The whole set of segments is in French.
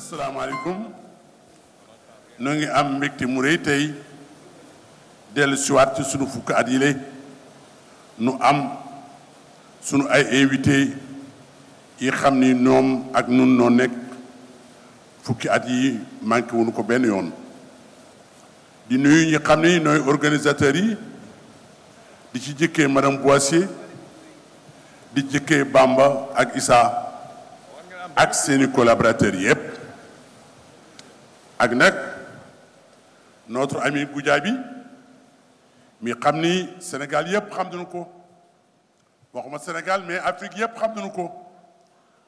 asalaamaaleykum noo ngi am mbégte mu rëy tey dellu siwaat ci sunu fukki at yile nu am sunu ay invité yi xam ni ñoom ak nun noo nekk fukki at yi manqué wuñu ko benn yoon di nuyu ñi xam ni nooy organisateurs yi di ci jëkkee madame Boissier di jëkkee Bamba ak Issa ak seeni collaborateurs yépp ak nag notre ami Goudiaby mi xam ni Sénégal yépp xam nañu ko waxuma Sénégal mais Afrique yépp xam nañu ko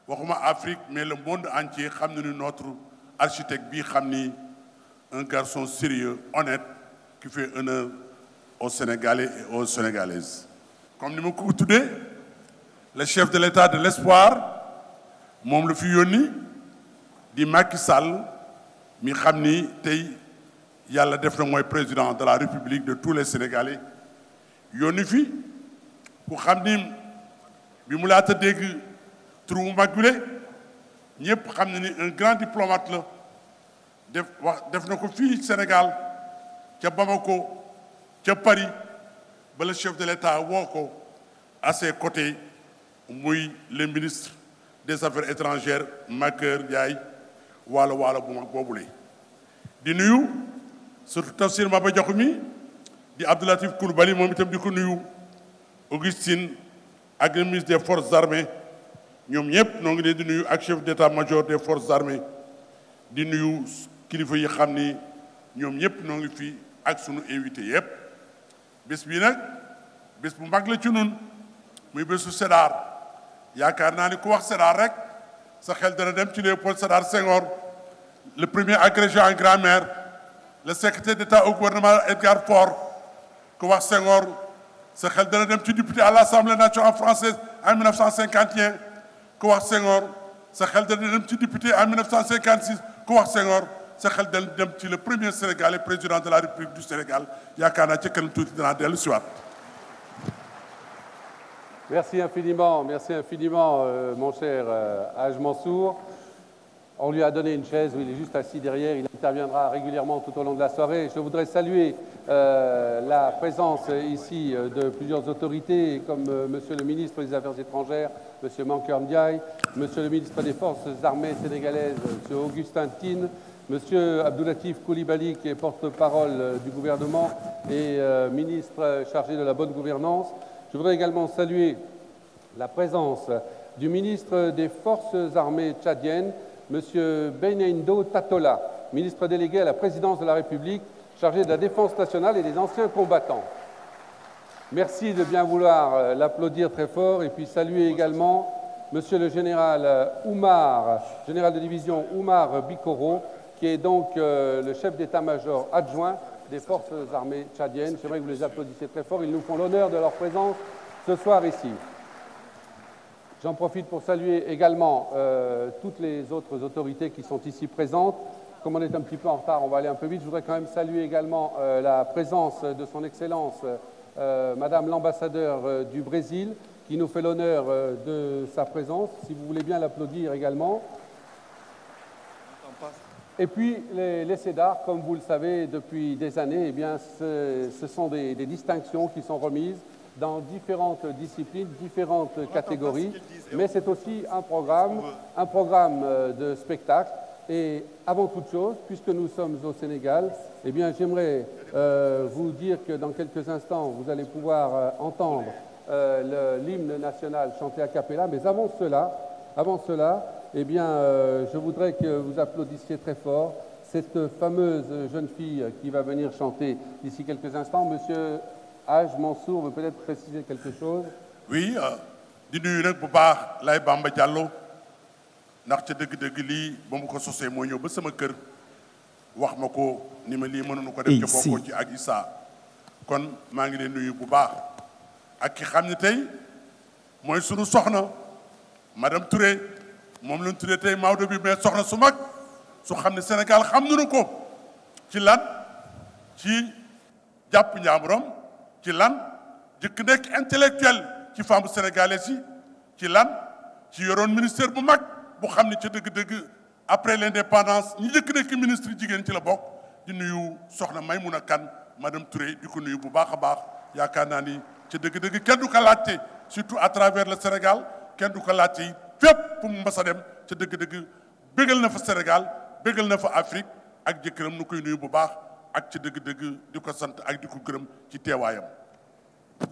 waxuma Afrique mais le monde entier xam nañu notre architecte bi xam ni un garçon sérieux honnête qui fait honneur aux Sénégalais et aux Sénégalaises comme ni ma ko tuddee le chef de l'État de l'espoir moom la fi yónni di Macky Sall mi xam ni tey yàlla def na mooy président de la République de tous les Sénégalais yónni fi ku xam ni bi mu laata dégg tur mu mag bile ñëpp xam na ni un grand diplomate la def na ko fii Sénégal ca Bamako ca Paris ba le chef de l'État woo ko à ses côtés muy le ministre des affaires étrangères Makhtar Ndiaye waalo bu mag boobule di nuyu surtout Tafsir Maba Diakhou mi di Abdou Latif Coulibaly moom itam di ko nuyu Augustine ak le ministre des forces armées ñoom ñëpp noo ngi leen di nuyu ak chef d'état-major des forces armées di nuyu kilifa yi xam ni ñoom ñëpp noo ngi fi ak sunu invité yëpp bés bii nag bés bu mag la ci nun muy bésu Sédar yaakaar naa ni ku wax Sédar rek sa xel dana dem ci Léopold Sédar Senghor le premier agrégé en grammaire le secrétaire d'État au gouvernement Edgar Faure ku wax Senghor sa xel dana dem ci député à l'Assemblée nationale française en 1951 ku wax Senghor sa xel dana dem ci député en 1956 ku wax Senghor sa xel dana dem ci le premier Sénégalais président de la République du Sénégal yaakaar naa ci kanam tuuti dinaa dellu si waat. Merci infiniment, mon cher Hadj Mansour. On lui a donné une chaise où il est juste assis derrière. Il interviendra régulièrement tout au long de la soirée. Je voudrais saluer la présence ici de plusieurs autorités, comme Monsieur le ministre des Affaires étrangères, Monsieur Makhtar Ndiaye, Monsieur le ministre des Forces armées sénégalaises, Monsieur Augustin Tine, Monsieur Abdou Latif Coulibaly, qui est porte-parole du gouvernement et ministre chargé de la bonne gouvernance. Je voudrais également saluer la présence du ministre des Forces armées tchadiennes, M. Beneindo Tatola, ministre délégué à la présidence de la République, chargé de la défense nationale et des anciens combattants. Merci de bien vouloir l'applaudir très fort et puis saluer également M. le général Oumar, général de division Oumar Bikoro, qui est donc le chef d'état-major adjoint des forces armées tchadiennes. J'aimerais que vous les applaudissiez très fort. Ils nous font l'honneur de leur présence ce soir ici. J'en profite pour saluer également toutes les autres autorités qui sont ici présentes. Comme on est un petit peu en retard, on va aller un peu vite. Je voudrais quand même saluer également la présence de son Excellence, Madame l'ambassadeur du Brésil, qui nous fait l'honneur de sa présence. Si vous voulez bien l'applaudir également. Et puis, les Sédar, comme vous le savez depuis des années, eh bien, ce sont des distinctions qui sont remises dans différentes disciplines, différentes catégories, mais c'est aussi un programme de spectacle. Et avant toute chose, puisque nous sommes au Sénégal, eh bien, j'aimerais vous dire que dans quelques instants, vous allez pouvoir entendre l'hymne national chanté a cappella, mais avant cela, eh bien, je voudrais que vous applaudissiez très fort cette fameuse jeune fille qui va venir chanter d'ici quelques instants. Monsieur Hadj Mansour veut peut-être préciser quelque chose. Oui, di nuyu nag bu baax Lay Bamba Diallo ndax ca dëgg-dëgg lii ba mu ko sosee moo ñëw ba sama kër wax ma ko ni ma lii mënuñu ko def ca bokkoo ci ak Issa kon maa ngi leen nuyu bu baax ak ki xam ne tey mooy sunu soxna madame Touré moom lañ tuddee tey Maodo bi mais soxna su mag su xam ne Sénégal xam nañu ko ci lan ci jàpp njaamuram ci lan jëkk nekk intellectuel ci femme sénégalaise yi ci lan ci yoroon ministère bu mag bu xam ne ca dëgg-dëgg après l'indépendance ñi njëkk nekk ministre jigéen ci la bokk di nuyu soxna Maymouna Kane madame Touré di ko nuyu bu baax a baax yaakaar naa ni ci dëgg-dëgg kenn du ko laajte surtout à travers le Sénégal kenn du ko laajte yi fépp fu mu mbasa dem ci dëgg-dëgg bégal na fa Sénégal bégal na fa Afrique ak jëkkëram nu koy nuyu bu baax ak ci dëgg-dëgg di ko sant ak di ko gërëm ci teewaayam.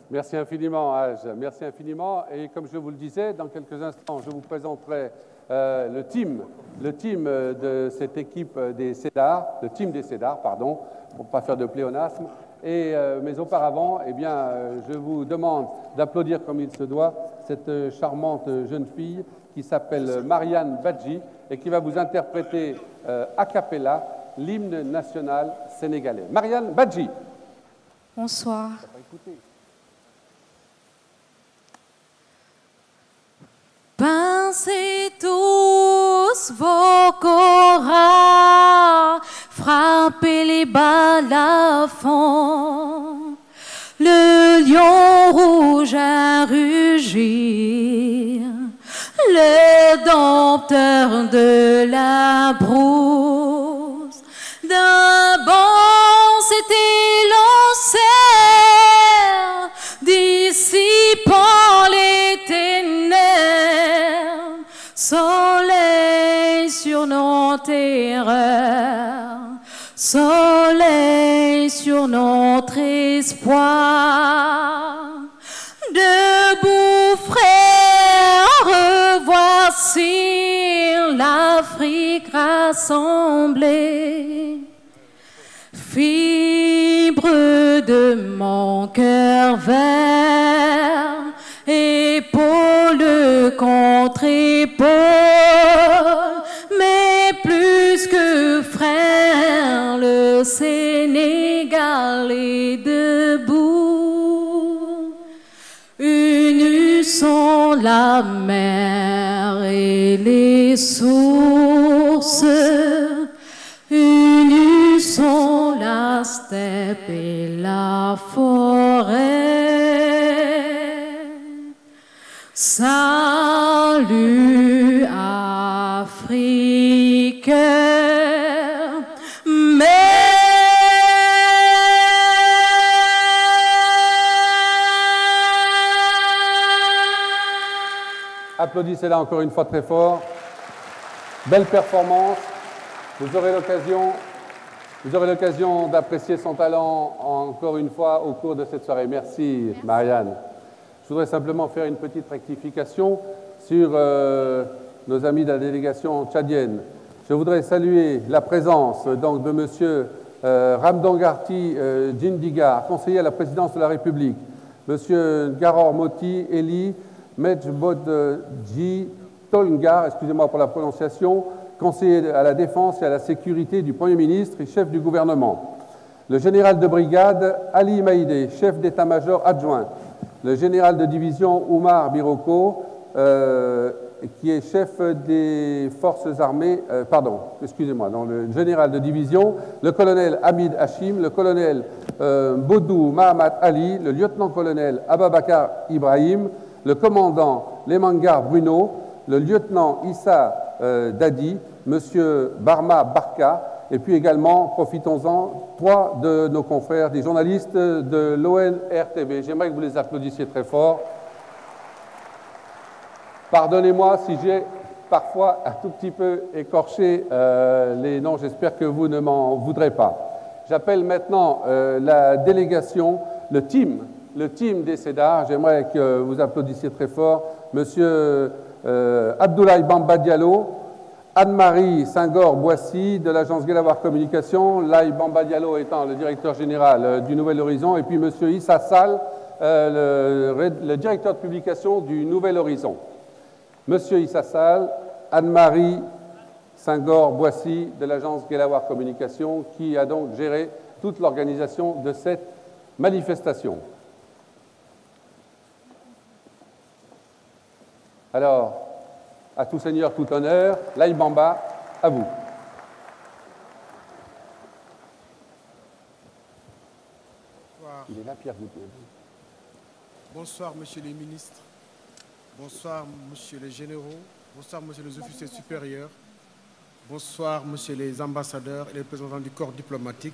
Merci infiniment, Haj. Merci infiniment. Et comme je vous le disais, dans quelques instants, je vous présenterai le team de cette équipe des CEDAR, le team des CEDAR, pardon, pour ne pas faire de pléonasme. Mais auparavant, eh bien, je vous demande d'applaudir comme il se doit cette charmante jeune fille qui s'appelle Marianne Badji et qui va vous interpréter a cappella l'hymne national sénégalais. Marianne Badji. Bonsoir. Pincez tous vos koras, frappez les balafons, le lion rouge à rugir, le dompteur de la brousse, d'un bond s'était lancé, dissipant les ténèbres. Soleil sur nos terreurs, soleil sur notre espoir. Debout frères, revoici l'Afrique rassemblée. Fibre de mon cœur vert, épaule contre épaule, mais plus que frère, le Sénégal est debout. Unissons la mer et les sources, unissons la steppe et la forêt. Salut Afrique, Applaudissez-la encore une fois très fort. Belle performance. Vous aurez l'occasion d'apprécier son talent encore une fois au cours de cette soirée. Merci, Marianne. Je voudrais simplement faire une petite rectification sur nos amis de la délégation tchadienne. Je voudrais saluer la présence donc, de M. Ramdangarti Djindigar, conseiller à la présidence de la République, M. Ngaror Moti Eli Mejbodji Tolngar, excusez-moi pour la prononciation, conseiller à la défense et à la sécurité du Premier ministre et chef du gouvernement. Le général de brigade Ali Maïdé, chef d'état-major adjoint. Le général de division Oumar Biroko, qui est chef des forces armées, le général de division, le colonel Hamid Hachim, le colonel Bodou Mahamat Ali, le lieutenant-colonel Ababakar Ibrahim, le commandant Lemangar Bruno, le lieutenant Issa Dadi, M. Barma Barka, et puis également, profitons-en, 3 de nos confrères, des journalistes de l'ONRTV. J'aimerais que vous les applaudissiez très fort. Pardonnez-moi si j'ai parfois un tout petit peu écorché les noms, j'espère que vous ne m'en voudrez pas. J'appelle maintenant la délégation, le team des CEDAR. J'aimerais que vous applaudissiez très fort Monsieur Abdoulaye Bamba Diallo, Anne-Marie Senghor-Boissy de l'agence Guelawar Communication, Laye Bamba Diallo étant le directeur général du Nouvel Horizon, et puis M. Issa Sall, le directeur de publication du Nouvel Horizon. M. Issa Sall, Anne-Marie Senghor-Boissy de l'agence Guelawar Communication, qui a donc géré toute l'organisation de cette manifestation. Alors, à tout seigneur, tout honneur, Laye Bamba, à vous. Bonsoir. Il est là, Pierre Goutier. Bonsoir, monsieur les ministres. Bonsoir, monsieur les généraux. Bonsoir, monsieur les officiers supérieurs. Bonsoir, messieurs les ambassadeurs et les représentants du corps diplomatique.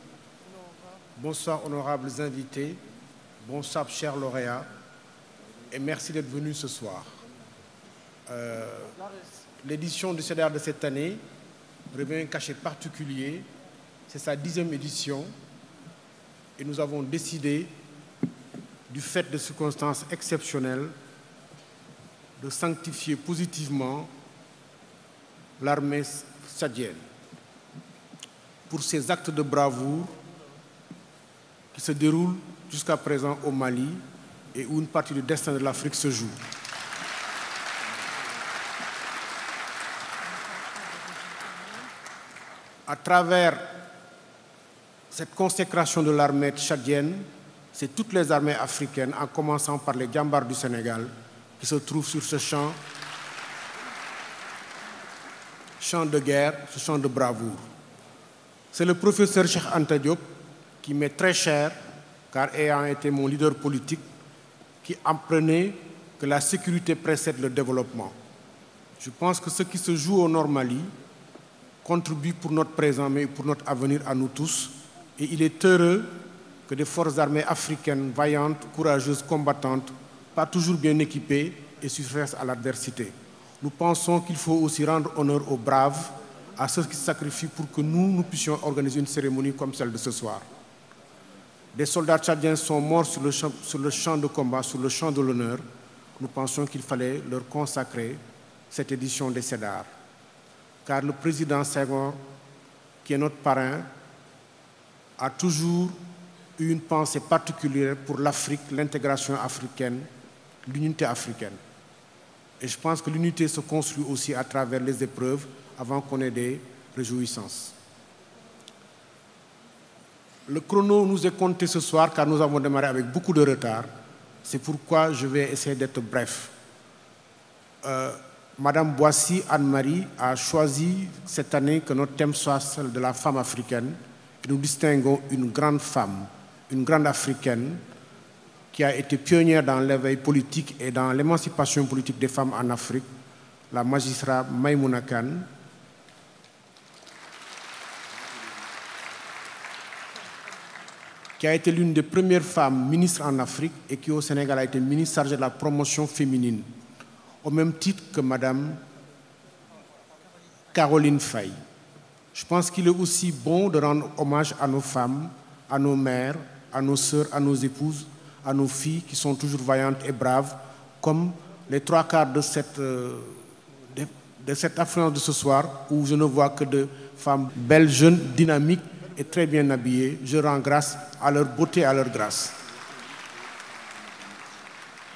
Bonsoir, honorables invités. Bonsoir, chers lauréats. Et merci d'être venus ce soir. L'édition du CEDAR de cette année revêt un cachet particulier. C'est sa 10e édition. Et nous avons décidé, du fait de circonstances exceptionnelles, de sanctifier positivement l'armée tchadienne pour ses actes de bravoure qui se déroulent jusqu'à présent au Mali et où une partie du destin de l'Afrique se joue. À travers cette consécration de l'armée tchadienne, c'est toutes les armées africaines, en commençant par les Djambars du Sénégal, qui se trouvent sur ce champ de guerre, ce champ de bravoure. C'est le professeur Cheikh Anta Diop, qui m'est très cher, car ayant été mon leader politique, qui apprenait que la sécurité précède le développement. Je pense que ce qui se joue au Nord Mali contribue pour notre présent, mais pour notre avenir à nous tous. Et il est heureux que des forces armées africaines vaillantes, courageuses, combattantes, pas toujours bien équipées et surfaissent à l'adversité. Nous pensons qu'il faut aussi rendre honneur aux braves, à ceux qui se sacrifient pour que nous puissions organiser une cérémonie comme celle de ce soir. Des soldats tchadiens sont morts sur le champ de combat, sur le champ de l'honneur. Nous pensions qu'il fallait leur consacrer cette édition des CEDAR. Car le président Senghor, qui est notre parrain, a toujours eu une pensée particulière pour l'Afrique, l'intégration africaine, l'unité africaine. Et je pense que l'unité se construit aussi à travers les épreuves avant qu'on ait des réjouissances. Le chrono nous est compté ce soir car nous avons démarré avec beaucoup de retard. C'est pourquoi je vais essayer d'être bref. Madame Boissy Anne-Marie a choisi cette année que notre thème soit celle de la femme africaine. Et nous distinguons une grande femme, une grande africaine, qui a été pionnière dans l'éveil politique et dans l'émancipation politique des femmes en Afrique, la magistrat Maïmouna Kane, qui a été l'une des premières femmes ministres en Afrique et qui au Sénégal a été ministre chargée de la promotion féminine, au même titre que Madame Caroline Faye. Je pense qu'il est aussi bon de rendre hommage à nos femmes, à nos mères, à nos sœurs, à nos épouses, à nos filles qui sont toujours vaillantes et braves, comme les 3/4 de cette affluence de ce soir, où je ne vois que de femmes belles, jeunes, dynamiques et très bien habillées. Je rends grâce à leur beauté et à leur grâce.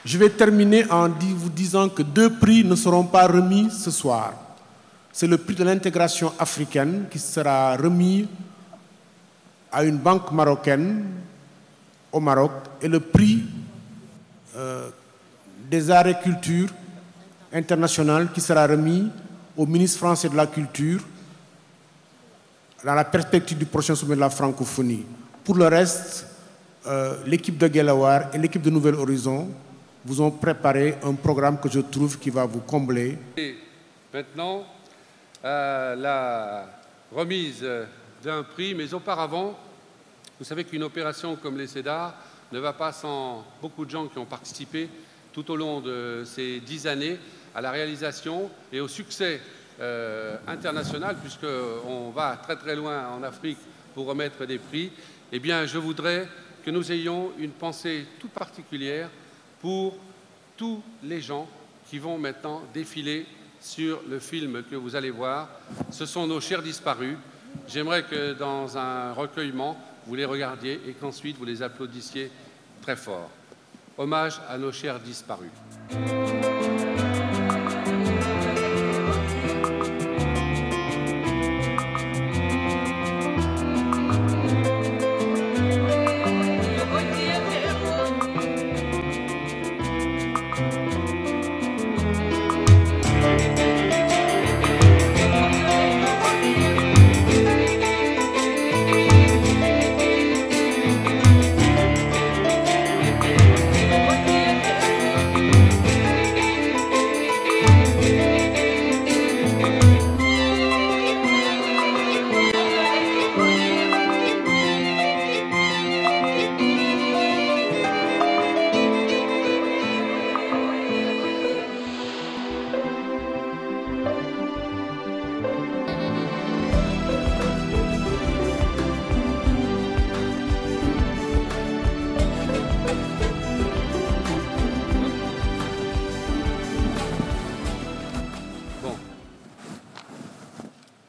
Je vais terminer en vous disant que 2 prix ne seront pas remis ce soir. C'est le prix de l'intégration africaine qui sera remis à une banque marocaine au Maroc et le prix des arts et culture international qui sera remis au ministre français de la Culture dans la perspective du prochain sommet de la francophonie. Pour le reste, l'équipe de Guelewar et l'équipe de Nouvel Horizon vous ont préparé un programme que je trouve qui va vous combler. Et maintenant, la remise d'un prix, mais auparavant, vous savez qu'une opération comme les CEDAR ne va pas sans beaucoup de gens qui ont participé tout au long de ces 10 années à la réalisation et au succès international, puisqu'on va très très loin en Afrique pour remettre des prix. Eh bien, je voudrais que nous ayons une pensée toute particulière pour tous les gens qui vont maintenant défiler sur le film que vous allez voir. Ce sont nos chers disparus. J'aimerais que dans un recueillement, vous les regardiez et qu'ensuite vous les applaudissiez très fort. Hommage à nos chers disparus.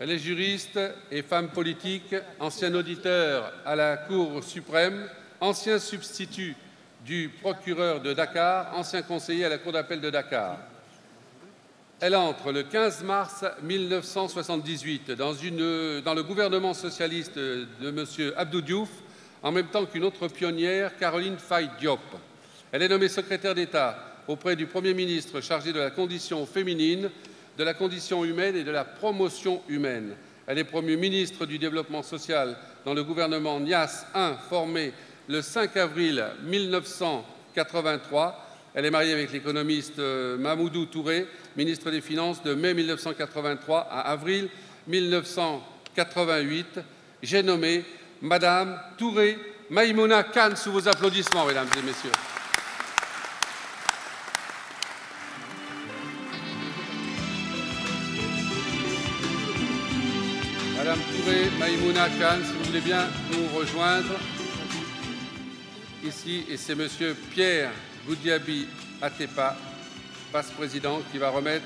Elle est juriste et femme politique, ancien auditeur à la Cour suprême, ancien substitut du procureur de Dakar, ancien conseiller à la Cour d'appel de Dakar. Elle entre le 15 mars 1978 dans le gouvernement socialiste de M. Abdou Diouf, en même temps qu'une autre pionnière, Caroline Faye Diop. Elle est nommée secrétaire d'État auprès du Premier ministre chargé de la condition féminine, de la condition humaine et de la promotion humaine. Elle est promue ministre du Développement social dans le gouvernement Niasse I, formé le 5 avril 1983. Elle est mariée avec l'économiste Mamoudou Touré, ministre des Finances de mai 1983 à avril 1988. J'ai nommé Madame Touré Maïmouna Kane sous vos applaudissements, mesdames et messieurs. Madame Touré Maïmouna Kane, si vous voulez bien nous rejoindre ici, et c'est Monsieur Pierre Goudiaby Atepa, vice-président, qui va remettre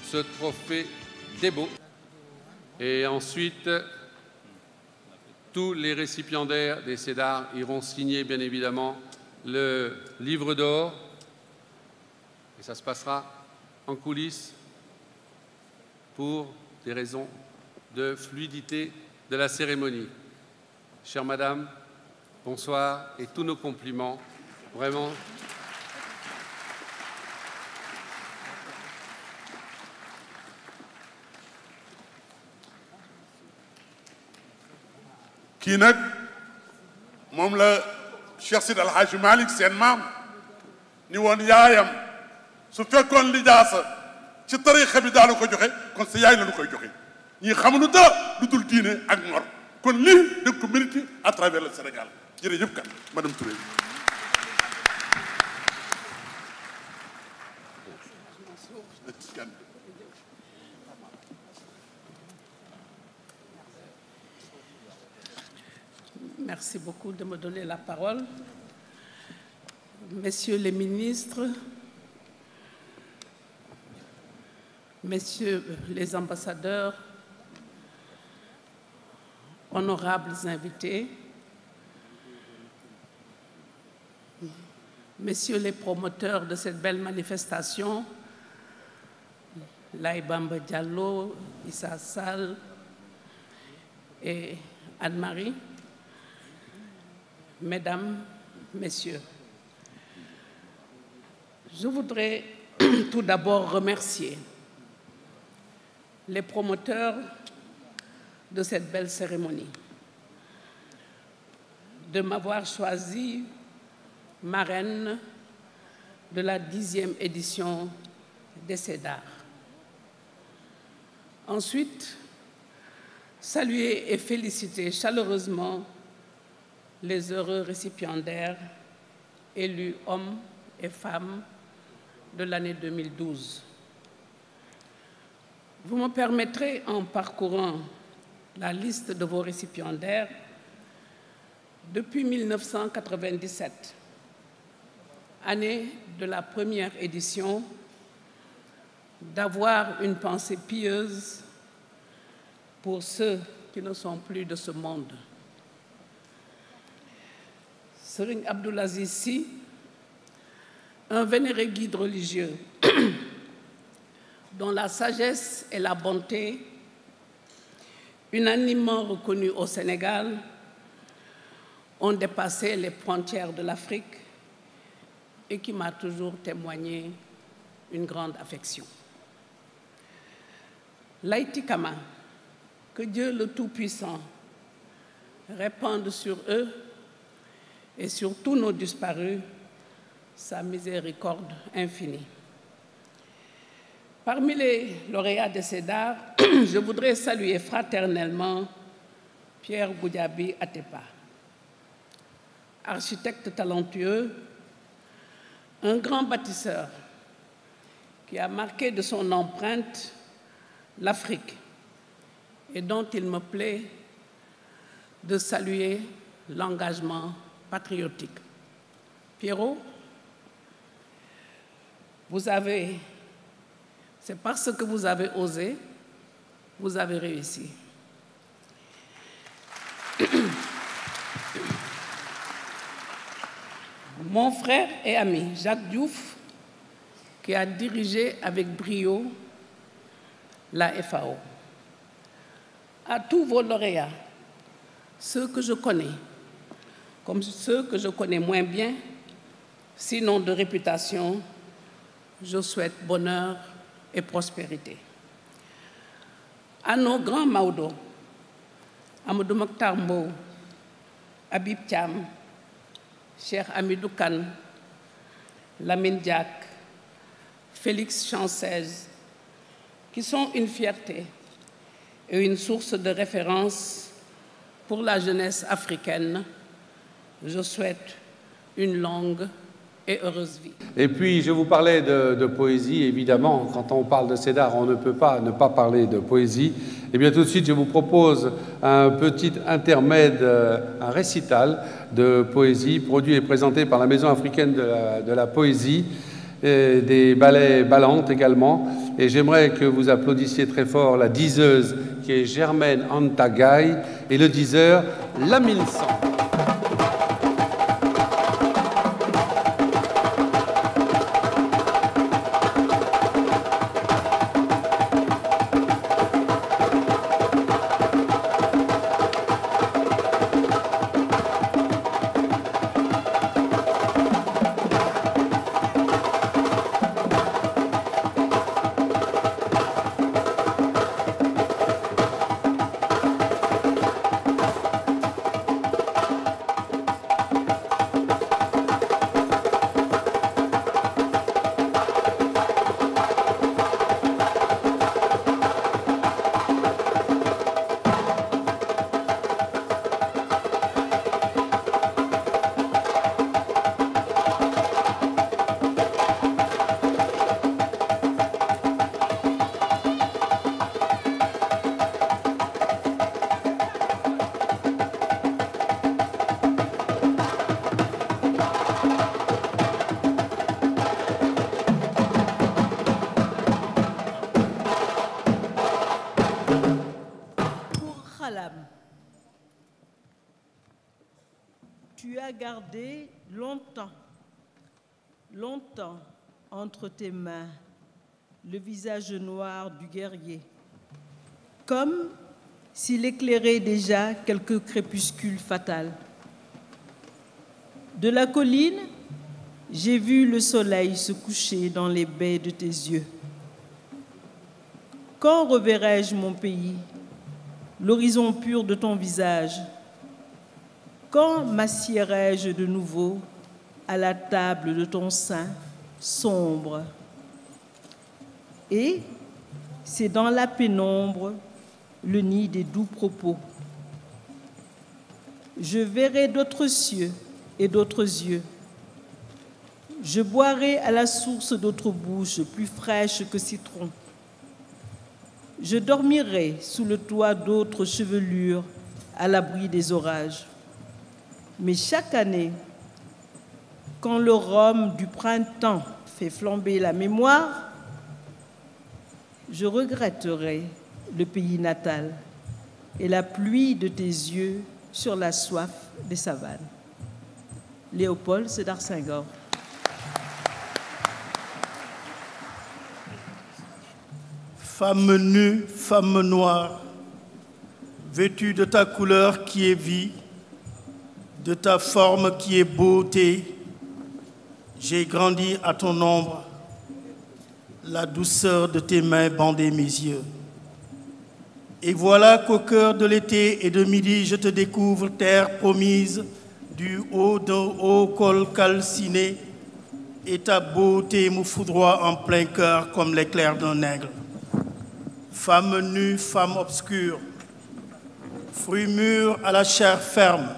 ce trophée Débo. Et ensuite, tous les récipiendaires des Cédars iront signer, bien évidemment, le livre d'or. Et ça se passera en coulisses pour des raisons de fluidité de la cérémonie. Chère Madame, bonsoir et tous nos compliments. Vraiment. kii nag moom la Cheikh Seydi El Hadji Malick seen maam ni woon yaayam su fekkoon lijaasa ci tariixa bi daanu ko joxe kon sa yaay la nu koy joxe ñii xamuñu dara lu dul diine ak ngor kon lii da ko mérité à travers le Sénégal jërëjëf kan madame Touré. Merci beaucoup de me donner la parole. Messieurs les ministres, messieurs les ambassadeurs, honorables invités, messieurs les promoteurs de cette belle manifestation, Laye Bamba Diallo, Issa Sall et Anne-Marie, Mesdames, Messieurs, je voudrais tout d'abord remercier les promoteurs de cette belle cérémonie de m'avoir choisi marraine de la 10e édition des Cédars. Ensuite, saluer et féliciter chaleureusement les heureux récipiendaires élus hommes et femmes de l'année 2012. Vous me permettrez, en parcourant la liste de vos récipiendaires, depuis 1997, année de la première édition, d'avoir une pensée pieuse pour ceux qui ne sont plus de ce monde. Serigne Abdoul Aziz Sy, un vénéré guide religieux dont la sagesse et la bonté, unanimement reconnus au Sénégal, ont dépassé les frontières de l'Afrique et qui m'a toujours témoigné une grande affection. Laïti Kama, que Dieu le Tout-Puissant répande sur eux et sur tous nos disparus sa miséricorde infinie. Parmi les lauréats des Cédars, je voudrais saluer fraternellement Pierre Goudiaby Atepa, architecte talentueux, un grand bâtisseur qui a marqué de son empreinte l'Afrique et dont il me plaît de saluer l'engagement patriotique. Pierrot, c'est parce que vous avez osé vous avez réussi. Mon frère et ami Jacques Diouf, qui a dirigé avec brio la FAO. À tous vos lauréats, ceux que je connais, comme ceux que je connais moins bien, sinon de réputation, je souhaite bonheur et prospérité. À nos grands Maodo, Amadou Mokhtar Mbow, Habib Thiam, Cheikh Hamidou Kane, Lamine Diack, Félix Chancez, qui sont une fierté et une source de référence pour la jeunesse africaine, je souhaite une longue et heureuse vie. Et puis, je vous parlais de poésie, évidemment. Quand on parle de Cédar, on ne peut pas ne pas parler de poésie. Et bien, tout de suite, je vous propose un petit intermède, un récital de poésie produit et présenté par la Maison africaine de la poésie, et des ballets ballantes également. Et j'aimerais que vous applaudissiez très fort la diseuse qui est Germaine Antagaï et le diseur Lamine San. Tu as gardé longtemps entre tes mains le visage noir du guerrier, comme s'il éclairait déjà quelque crépuscule fatal. De la colline, j'ai vu le soleil se coucher dans les baies de tes yeux. Quand reverrai-je mon pays, l'horizon pur de ton visage? Quand m'assiérai-je de nouveau à la table de ton sein sombre? Et c'est dans la pénombre le nid des doux propos. Je verrai d'autres cieux et d'autres yeux. Je boirai à la source d'autres bouches plus fraîches que citron. Je dormirai sous le toit d'autres chevelures à l'abri des orages. Mais chaque année, quand le rhum du printemps fait flamber la mémoire, je regretterai le pays natal et la pluie de tes yeux sur la soif des savanes. Léopold Sédar Senghor. Femme nue, femme noire, vêtue de ta couleur qui est vie, de ta forme qui est beauté, j'ai grandi à ton ombre, la douceur de tes mains bandait mes yeux. Et voilà qu'au cœur de l'été et de midi, je te découvre, terre promise, du haut d'un haut col calciné, et ta beauté me foudroie en plein cœur comme l'éclair d'un aigle. Femme nue, femme obscure, fruit mûr à la chair ferme,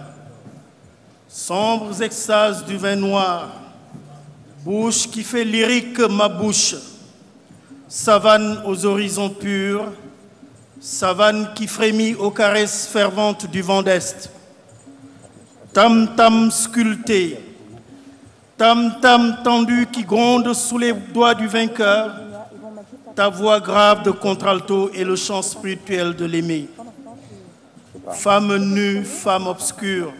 sombres extases du vin noir, bouche qui fait lyrique ma bouche, savane aux horizons purs, savane qui frémit aux caresses ferventes du vent d'Est. Tam-tam sculpté, tam-tam tendu qui gronde sous les doigts du vainqueur, ta voix grave de contralto et le chant spirituel de l'aimer. Femme nue, femme obscure,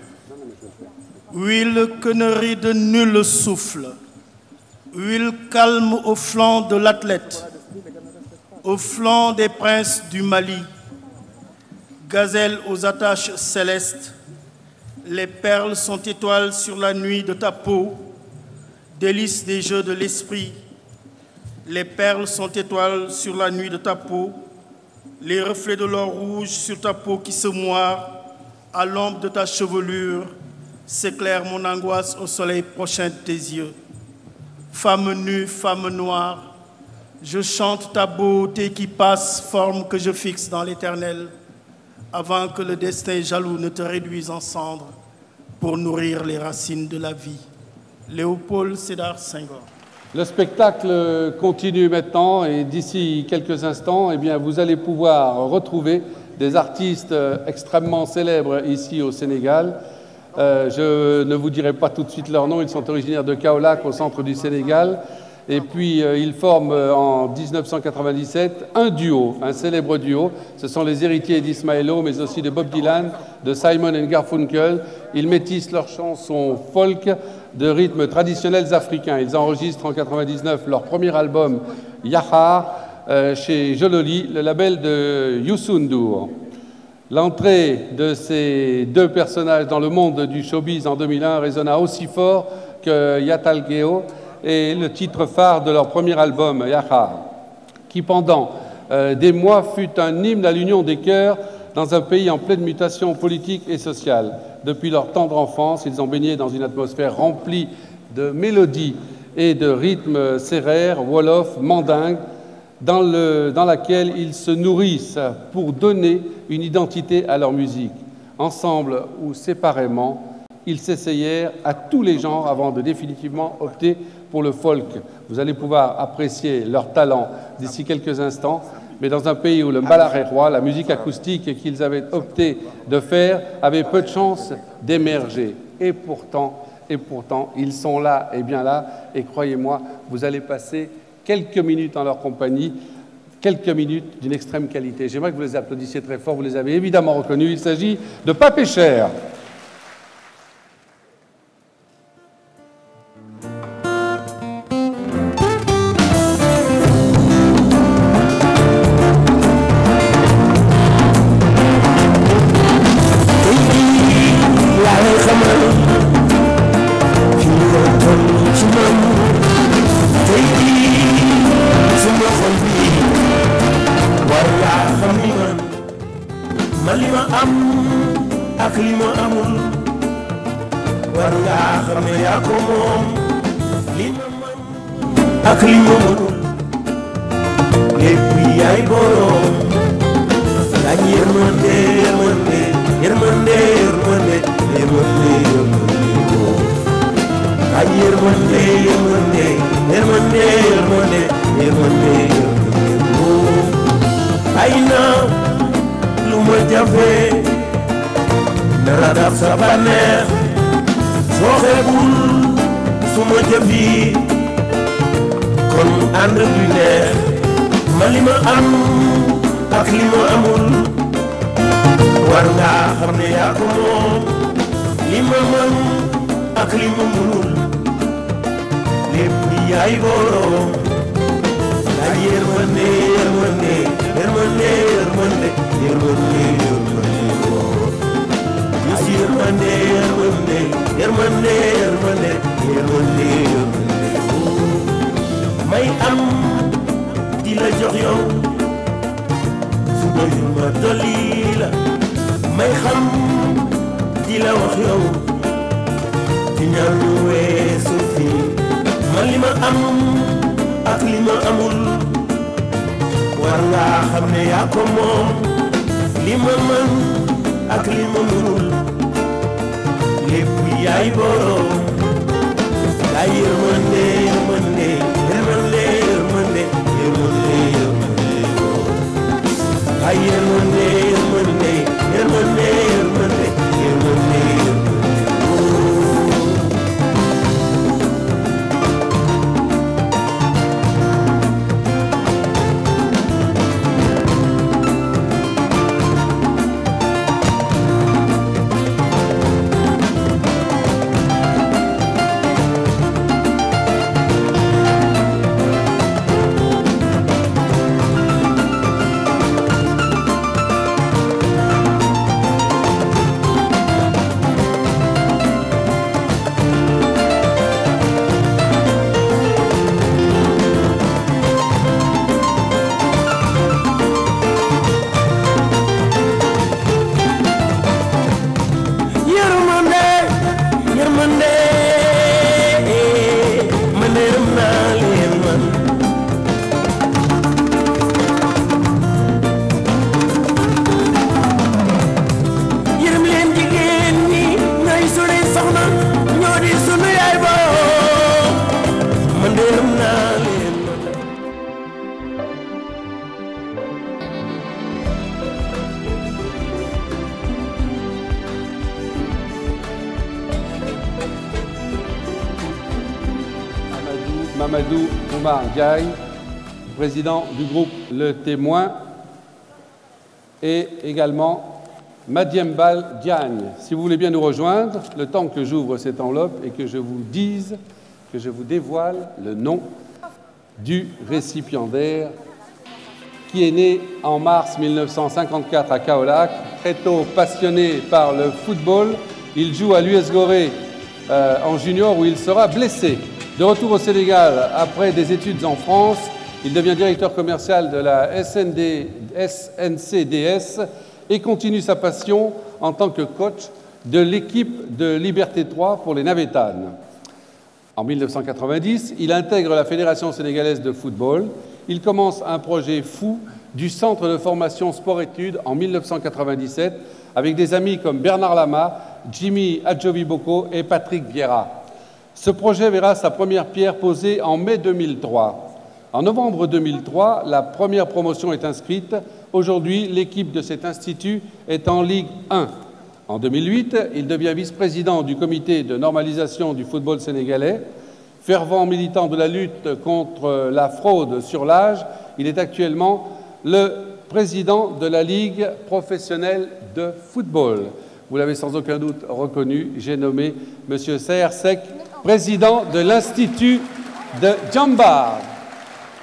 huile que ne ride nul souffle, huile calme au flanc de l'athlète, au flanc des princes du Mali, gazelle aux attaches célestes, les perles sont étoiles sur la nuit de ta peau, délices des jeux de l'esprit. Les perles sont étoiles sur la nuit de ta peau, les reflets de l'or rouge sur ta peau qui se moire, à l'ombre de ta chevelure, s'éclaire mon angoisse au soleil prochain de tes yeux. Femme nue, femme noire, je chante ta beauté qui passe, forme que je fixe dans l'éternel, avant que le destin jaloux ne te réduise en cendres pour nourrir les racines de la vie. Léopold Sédar Senghor. Le spectacle continue maintenant et d'ici quelques instants, eh bien, vous allez pouvoir retrouver des artistes extrêmement célèbres ici au Sénégal. Je ne vous dirai pas tout de suite leur nom, ils sont originaires de Kaolack au centre du Sénégal. Et puis ils forment en 1997 un duo, un célèbre duo. Ce sont les héritiers d'Ismaëlo, mais aussi de Bob Dylan, de Simon & Garfunkel. Ils métissent leurs chansons folk de rythmes traditionnels africains. Ils enregistrent en 1999 leur premier album, Yaha, chez Jololi, le label de Youssou N'Dour. L'entrée de ces deux personnages dans le monde du showbiz en 2001 résonna aussi fort que Yatalgeo et le titre phare de leur premier album, Yaha, qui pendant des mois fut un hymne à l'union des cœurs dans un pays en pleine mutation politique et sociale. Depuis leur tendre enfance, ils ont baigné dans une atmosphère remplie de mélodies et de rythmes sérères, wolof, mandingues, dans laquelle ils se nourrissent pour donner une identité à leur musique. Ensemble ou séparément, ils s'essayèrent à tous les genres avant de définitivement opter pour le folk. Vous allez pouvoir apprécier leur talent d'ici quelques instants, mais dans un pays où le mbalax est roi, la musique acoustique qu'ils avaient opté de faire avait peu de chances d'émerger. Et pourtant, ils sont là et bien là, et croyez-moi, vous allez passer quelques minutes en leur compagnie, quelques minutes d'une extrême qualité. J'aimerais que vous les applaudissiez très fort, vous les avez évidemment reconnus. Il s'agit de Pape Cher. Mamadou Oumar Diaye, président du groupe Le Témoin, et également Madiembal Diagne. Si vous voulez bien nous rejoindre, le temps que j'ouvre cette enveloppe et que je vous dise, que je vous dévoile le nom du récipiendaire qui est né en mars 1954 à Kaolack. Très tôt passionné par le football, il joue à l'US Gorée en junior où il sera blessé. De retour au Sénégal, après des études en France, il devient directeur commercial de la SNCDS et continue sa passion en tant que coach de l'équipe de Liberté 3 pour les Navetanes. En 1990, il intègre la Fédération sénégalaise de football. Il commence un projet fou du centre de formation sport-études en 1997 avec des amis comme Bernard Lama, Jimmy Adjovi-Boko et Patrick Vieira. Ce projet verra sa première pierre posée en mai 2003. En novembre 2003, la première promotion est inscrite. Aujourd'hui, l'équipe de cet institut est en Ligue 1. En 2008, il devient vice-président du comité de normalisation du football sénégalais. Fervent militant de la lutte contre la fraude sur l'âge, il est actuellement le président de la Ligue professionnelle de football. Vous l'avez sans aucun doute reconnu, j'ai nommé M. Saher Seck, président de l'Institut de Djambar.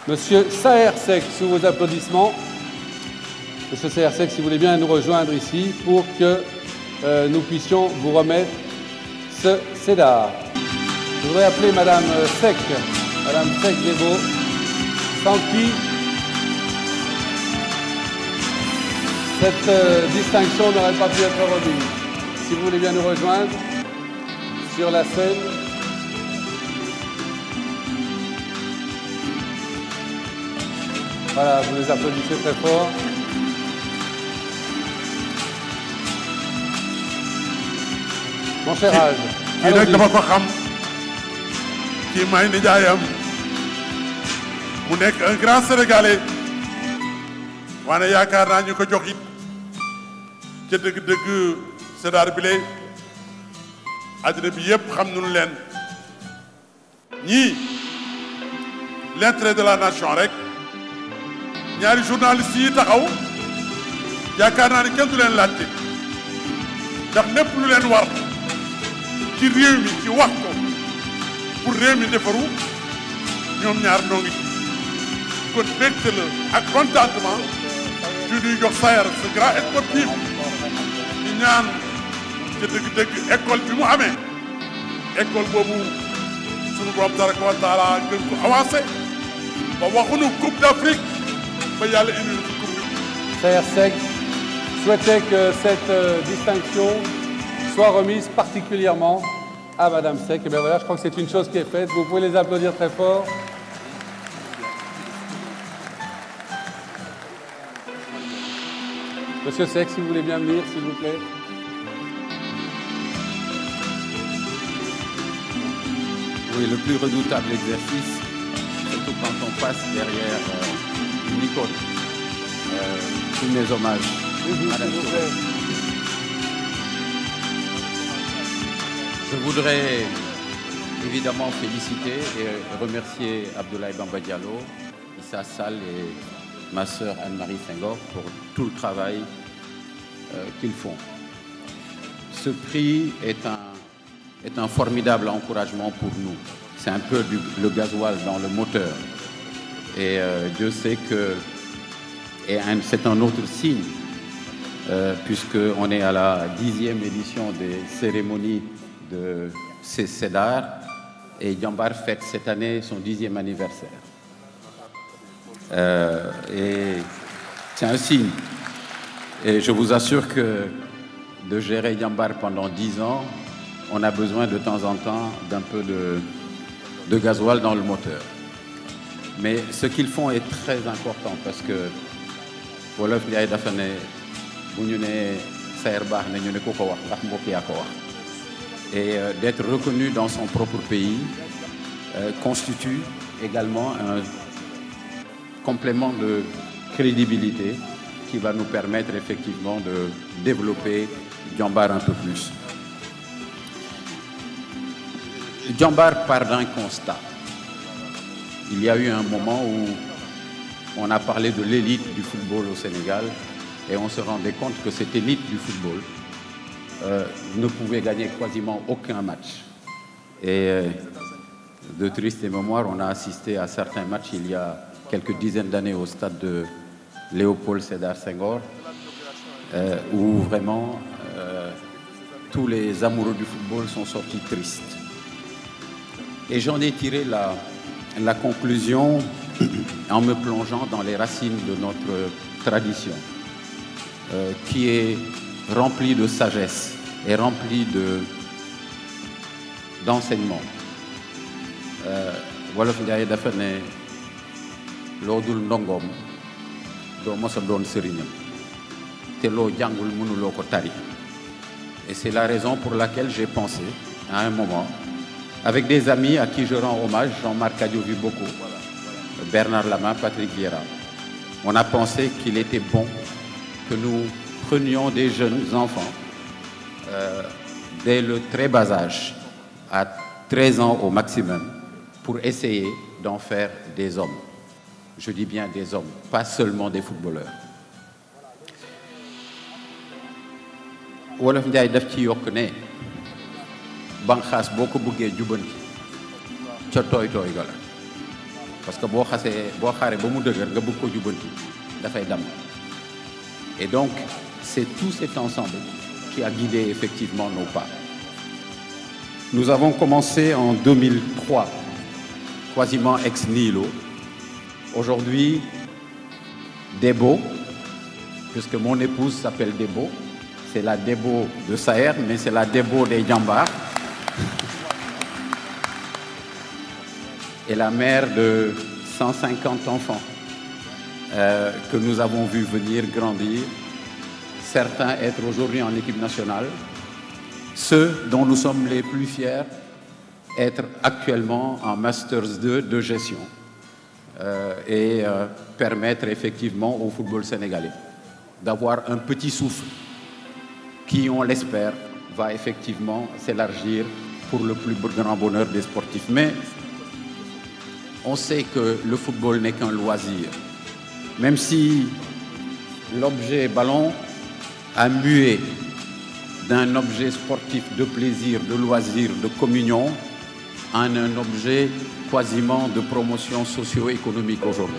Monsieur Saher Seck, sous vos applaudissements. Monsieur Saher Seck, si vous voulez bien nous rejoindre ici pour que nous puissions vous remettre ce cédar. Je voudrais appeler Madame Seck, Madame Seck-Débo, sans qui cette distinction n'aurait pas pu être remise. Si vous voulez bien nous rejoindre sur la scène. Voilà, vous les applaudissez très fort. Mon cher âge. kii nag dama ko xam kii may nijaayam mu nekk un grand sénégalais waane yaakaar naa ñu ko jox it ca dëgg-dëgg sédar bi lay àddina bi yépp xam nañu leen ñii l'intérêt de la nation rek ñaari journalistes yi taxaw yaakaar naa ni kenn du leen laajte ndax lépp lu leen war ci réew mi ci wax ko pour réew mi defaru ñoom ñaar noo ngi ci kon mbégte la ak contentement ci ñuy jox Saher ce grand sportif ñu ñaan ca dëgg-dëgg école bi mu amee école boobu sunu borom tabaraka wa taala gën ko avancé ba waxunu Coupe d'Afrique ba yàlla indi na ci coupe bi. Saher Seck souhaitait que cette distinction soit remise particulièrement à Madame Seck. Et bien voilà, je crois que c'est une chose qui est faite. Vous pouvez les applaudir très fort. Monsieur Seck, si vous voulez bien venir, s'il vous plaît. Oui, le plus redoutable exercice, surtout quand on passe derrière une icône. Tous mes hommages. Madame Touré. Je voudrais évidemment féliciter et remercier Abdoulaye Bamba Diallo, Issa Sall et ma sœur Anne-Marie Senghor pour tout le travail qu'ils font. Ce prix est un formidable encouragement pour nous. C'est un peu le gasoil dans le moteur. Et Dieu sait que c'est un autre signe, puisqu'on est à la 10e édition des cérémonies de ces Cédars et Djambar fête cette année son 10e anniversaire. Et c'est un signe. Et je vous assure que de gérer Djambar pendant 10 ans, on a besoin de temps en temps d'un peu de gasoil dans le moteur. Mais ce qu'ils font est très important parce que Wolof Ndiaye dafa ne bu ñu ne Saher baax na ñu ne ku ko wax ndax mbokk yaa ko wax. Et d'être reconnu dans son propre pays constitue également un complément de crédibilité qui va nous permettre effectivement de développer Djambar un peu plus. Djambar part d'un constat. il y a eu un moment où on a parlé de l'élite du football au Sénégal et on se rendait compte que cette élite du football ne pouvait gagner quasiment aucun match. Et de triste mémoire, on a assisté à certains matchs il y a quelques dizaines d'années au stade de Léopold Sédar Senghor, où vraiment tous les amoureux du football sont sortis tristes. Et j'en ai tiré la conclusion en me plongeant dans les racines de notre tradition, qui est remplie de sagesse et remplie d'enseignement. Wolof Njaay dafa ne loo dul ndongoom doo mos a doon sëriñam te loo jàngul mënuloo ko tari. Et c'est la raison pour laquelle j'ai pensé à un moment, avec des amis à qui je rends hommage, Jean-Marc Adiovie-Boko, Bernard Lama, Patrick Vieira, on a pensé qu'il était bon que nous prenions des jeunes enfants dès le très bas âge, à 13 ans au maximum, pour essayer d'en faire des hommes. Je dis bien des hommes, pas seulement des footballeurs. Wolof Njaay daf ci yokk ne banxaas boo ko bëggee jubanti ca tooy tooy ga la parce que boo xaaree ba mu dëgër nga bëgg ko jubanti dafay damm. Et donc c'est tout cet ensemble qui a guidé effectivement nos pas. Nous avons commencé en 2003, quasiment ex nihilo. Aujourd'hui, Debo, puisque mon épouse s'appelle Debo, c'est la Debo de Saher, mais c'est la Debo des Djambars. Et la mère de 150 enfants que nous avons vu venir grandir, certains être aujourd'hui en équipe nationale, ceux dont nous sommes les plus fiers être actuellement en Masters 2 de gestion et permettre effectivement au football sénégalais d'avoir un petit souffle qui, on l'espère, va effectivement s'élargir pour le plus grand bonheur des sportifs. Mais on sait que le football n'est qu'un loisir. Même si l'objet ballon a mué d'un objet sportif de plaisir, de loisir, de communion, en un objet quasiment de promotion socio-économique aujourd'hui.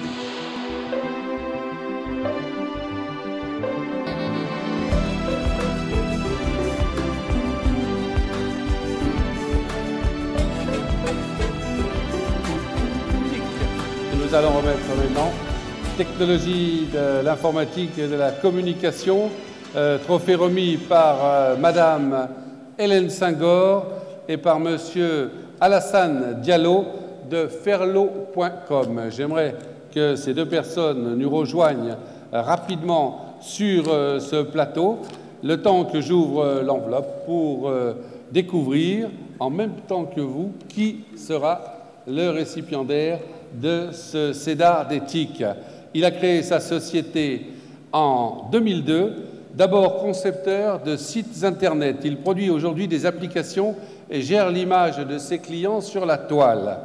Nous allons remettre maintenant technologie de l'informatique et de la communication, trophée remis par Madame Hélène Senghor et par Monsieur Alassane Diallo de Ferlo.com. J'aimerais que ces deux personnes nous rejoignent rapidement sur ce plateau, le temps que j'ouvre l'enveloppe pour découvrir, en même temps que vous, qui sera le récipiendaire de ce Cédar d'éthique. Il a créé sa société en 2002, d'abord concepteur de sites Internet. Il produit aujourd'hui des applications et gère l'image de ses clients sur la toile.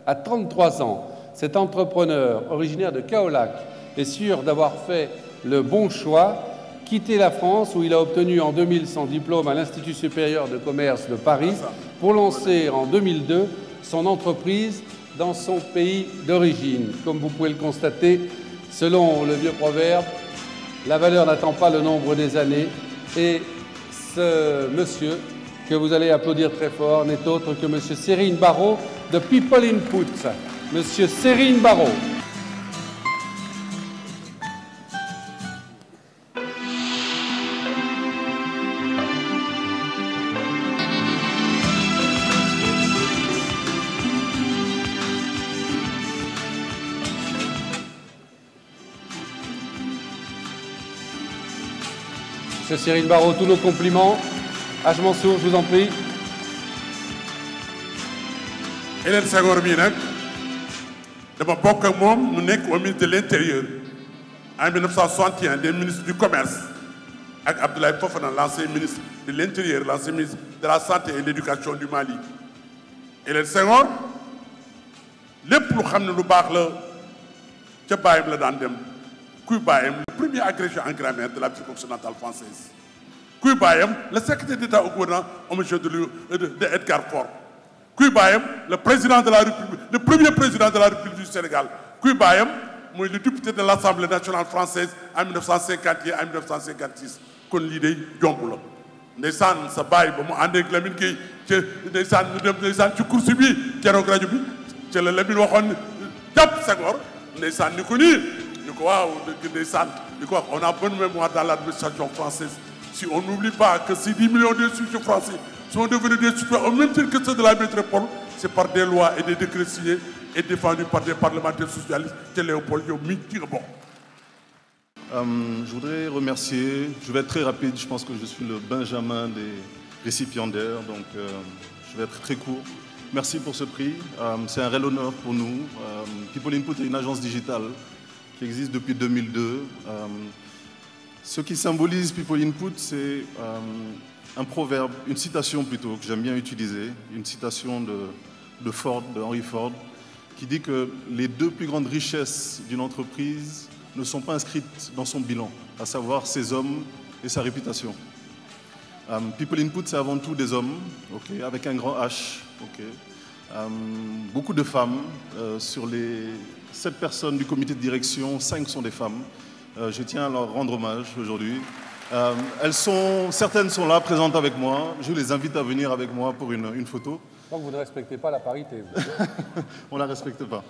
À 33 ans, cet entrepreneur originaire de Kaolack est sûr d'avoir fait le bon choix, quitter la France où il a obtenu en 2000 son diplôme à l'Institut supérieur de commerce de Paris pour lancer en 2002 son entreprise dans son pays d'origine. Comme vous pouvez le constater, selon le vieux proverbe, la valeur n'attend pas le nombre des années. Et ce monsieur, que vous allez applaudir très fort, n'est autre que monsieur Serine Barrault de People Input. Monsieur Serine Barrault. Monsieur Serine Barrault, tous nos compliments. Haj Mansour, je vous en prie. Hélène Senghor bii nag dama bokk ak moom mu nekk au ministre de l'Intérieur en 1961 des ministres du commerce ak Abdoulaye Fofana, l'ancien ministre de l'Intérieur, l'ancien ministre de la Santé et de l'Éducation du Mali. Hélène Senghor lépp lu xam ne lu baax la ca bàyyam la daan dem kuy bàyyam le premier agrégé en grammaire de l'Afrique occidentale française kuy bàyyam le secrétaire d'État au gouvernement monsieur de Edgar Faure kuy bàyyam le président de la République le premier président de la République du Sénégal kuy bàyyam mooy le député de l'Assemblée nationale française en 1951 en 1956 kon lii day jomb la ndeysaan sa baay ba mu ànd ak Lamine Gueye ca ndeysaan ñu dem ndeysaan ci course bi keroog rajo bi ca la Lamine waxoon jàpp Senghor ndeysaan ni ko nii ni ko waaw ndeysaan ni ko wax on a bonne mémoire dans l'administration française si on n'oublie pas que ces 10 millions de sujets français sont devenus des citoyens au même titre que ceux de la métropole c'est par des lois et des décrets signés et défendus par des parlementaires socialistes ca Léopold yow mi ci nga bokk. Je voudrais remercier, je vais être très rapide, je pense que je suis le Benjamin des récipiendaires, donc je vais être très court. Merci pour ce prix, c'est un réel honneur pour nous. People Input est une agence digitale qui existe depuis 2002. Ce qui symbolise People Input, c'est un proverbe, une citation plutôt, que j'aime bien utiliser, une citation de Ford, de Henry Ford, qui dit que les deux plus grandes richesses d'une entreprise ne sont pas inscrites dans son bilan, à savoir ses hommes et sa réputation. People Input, c'est avant tout des hommes, okay, avec un grand H. Okay. Beaucoup de femmes. Sur les 7 personnes du comité de direction, 5 sont des femmes. Je tiens à leur rendre hommage aujourd'hui. Certaines sont là, présentes avec moi. Je les invite à venir avec moi pour une photo. Donc vous ne respectez pas la parité. On ne la respecte pas.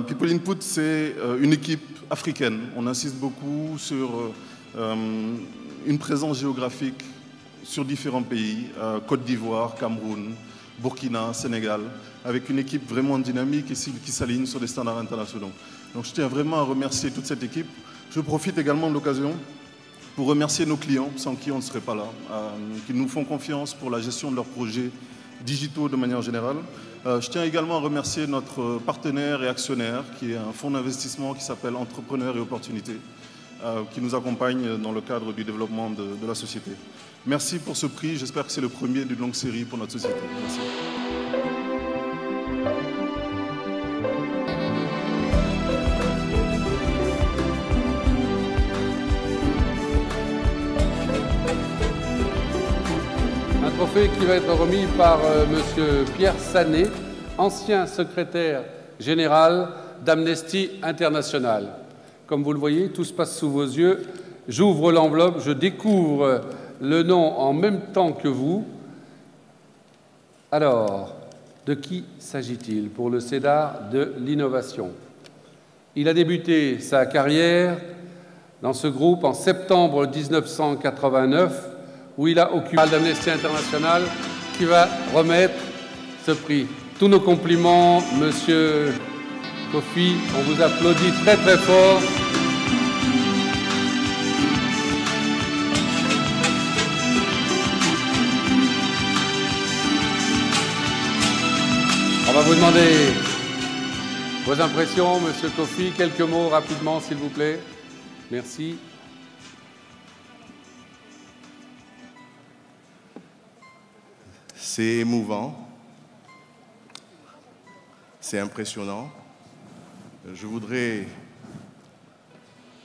People Input, c'est une équipe africaine. On insiste beaucoup sur une présence géographique sur différents pays, Côte d'Ivoire, Cameroun, Burkina, Sénégal, avec une équipe vraiment dynamique et qui s'aligne sur des standards internationaux. Donc je tiens vraiment à remercier toute cette équipe. Je profite également de l'occasion pour remercier nos clients, sans qui on ne serait pas là, qui nous font confiance pour la gestion de leurs projets digitaux de manière générale. Je tiens également à remercier notre partenaire et actionnaire, qui est un fonds d'investissement qui s'appelle Entrepreneurs et Opportunités, qui nous accompagne dans le cadre du développement de la société. Merci pour ce prix, j'espère que c'est le premier d'une longue série pour notre société. Merci. Un trophée qui va être remis par Monsieur Pierre Sanet, ancien secrétaire général d'Amnesty International. Comme vous le voyez, tout se passe sous vos yeux. J'ouvre l'enveloppe, je découvre le nom en même temps que vous. Alors, de qui s'agit-il pour le CEDAR de l'innovation? Il a débuté sa carrière dans ce groupe en septembre 1989, où il a occupé d'Amnesty International, qui va remettre ce prix. Tous nos compliments, Monsieur Kofi, on vous applaudit très très fort. On va vous demander vos impressions, Monsieur Kofi, quelques mots rapidement, s'il vous plaît. Merci. C'est émouvant, c'est impressionnant. Je voudrais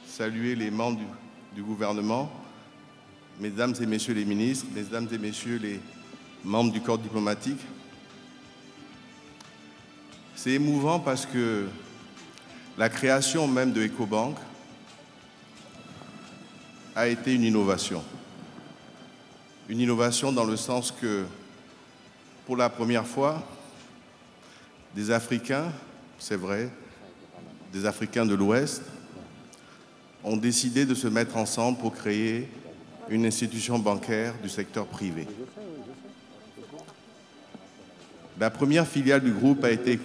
saluer les membres du gouvernement, mesdames et messieurs les ministres, mesdames et messieurs les membres du corps diplomatique. C'est émouvant parce que la création même de EcoBank a été une innovation. Une innovation dans le sens que, pour la première fois, des Africains, c'est vrai, des Africains de l'Ouest, ont décidé de se mettre ensemble pour créer une institution bancaire du secteur privé. La première filiale du groupe a été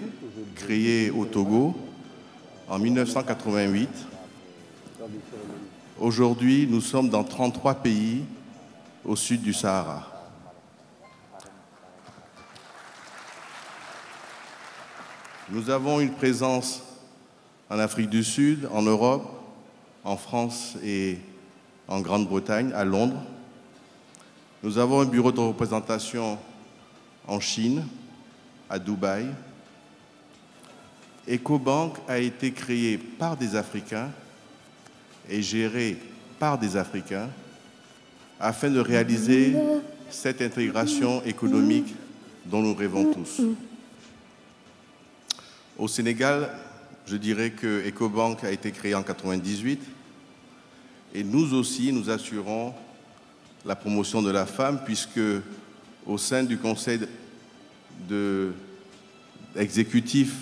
créée au Togo en 1988. Aujourd'hui, nous sommes dans 33 pays au sud du Sahara. Nous avons une présence en Afrique du Sud, en Europe, en France et en Grande-Bretagne, à Londres. Nous avons un bureau de représentation en Chine, à Dubaï. EcoBank a été créé par des Africains et géré par des Africains afin de réaliser cette intégration économique dont nous rêvons tous. Au Sénégal, je dirais que EcoBank a été créé en 1998 et nous aussi, nous assurons la promotion de la femme puisque au sein du conseil exécutif